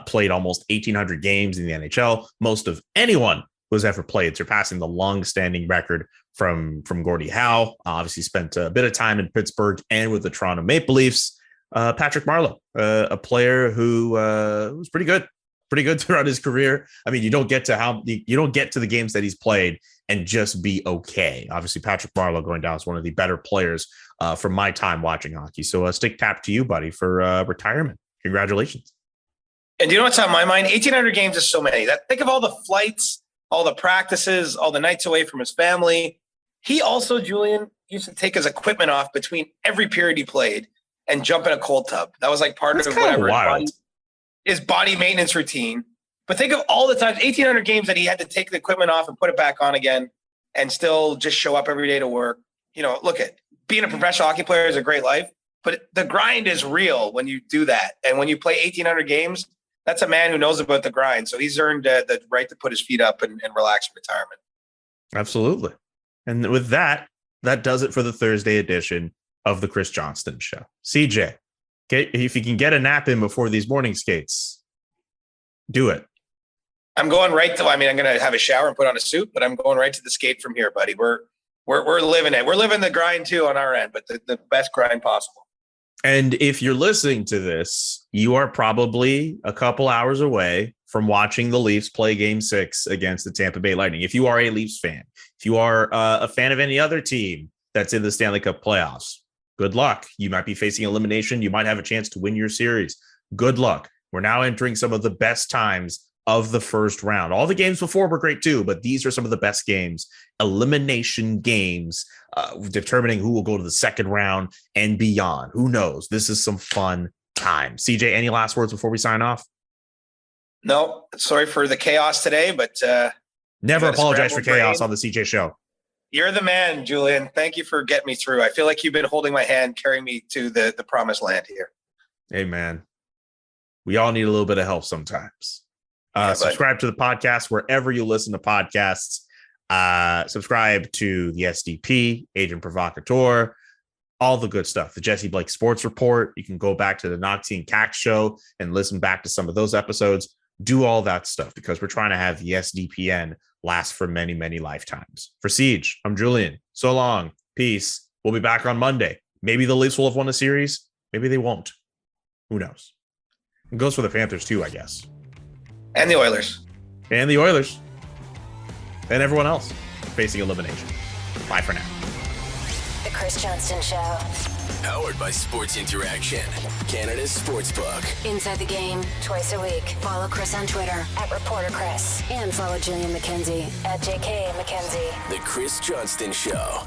Speaker 6: played almost 1,800 games in the NHL, most of anyone who has ever played, surpassing the long-standing record from Gordie Howe. Obviously spent a bit of time in Pittsburgh and with the Toronto Maple Leafs. Patrick Marleau, a player who was pretty good throughout his career. I mean, you don't get to the games that he's played and just be okay. Obviously, Patrick Marleau going down as one of the better players from my time watching hockey. So stick tap to you, buddy, for retirement. Congratulations.
Speaker 7: And do you know what's on my mind? 1,800 games is so many. Think of all the flights, all the practices, all the nights away from his family. He also, Julian, used to take his equipment off between every period he played and jump in a cold tub. That was like part of whatever his body maintenance routine. But think of all the times, 1,800 games that he had to take the equipment off and put it back on again and still just show up every day to work. You know, look, at being a professional hockey player is a great life, but the grind is real when you do that. And when you play 1,800 games, that's a man who knows about the grind. So he's earned the right to put his feet up and relax in retirement.
Speaker 6: Absolutely. And with that does it for the Thursday edition of the Chris Johnston Show. CJ, if you can get a nap in before these morning skates, do it.
Speaker 7: I'm going right to, I'm going to have a shower and put on a suit, but I'm going right to the skate from here, buddy. We're living it. We're living the grind too on our end, but the best grind possible.
Speaker 6: And if you're listening to this, you are probably a couple hours away from watching the Leafs play Game 6 against the Tampa Bay Lightning. If you are a Leafs fan, if you are a fan of any other team that's in the Stanley Cup playoffs, good luck. You might be facing elimination. You might have a chance to win your series. Good luck. We're now entering some of the best times of the first round. All the games before were great too, but these are some of the best games, elimination games, determining who will go to the second round and beyond. Who knows? This is some fun time. CJ, any last words before we sign off?
Speaker 7: No, sorry for the chaos today, but
Speaker 6: never apologize for chaos on the CJ Show.
Speaker 7: You're the man, Julian. Thank you for getting me through. I feel like you've been holding my hand, carrying me to the promised land here.
Speaker 6: Hey, man, we all need a little bit of help sometimes. Subscribe to the podcast wherever you listen to podcasts. Subscribe to the SDP, Agent Provocateur, all the good stuff. The Jesse Blake Sports Report. You can go back to the Noxie and Cax Show and listen back to some of those episodes. Do all that stuff because we're trying to have the SDPN last for many, many lifetimes. For Siege, I'm Julian. So long. Peace. We'll be back on Monday. Maybe the Leafs will have won a series. Maybe they won't. Who knows? It goes for the Panthers too, I guess.
Speaker 7: And the Oilers.
Speaker 6: And the Oilers. And everyone else facing elimination. Bye for now.
Speaker 2: The Chris Johnston Show.
Speaker 5: Powered by Sports Interaction, Canada's sportsbook.
Speaker 2: Inside the game, twice a week. Follow Chris on Twitter @ReporterChris. And follow Julian McKenzie @JK McKenzie.
Speaker 5: The Chris Johnston Show.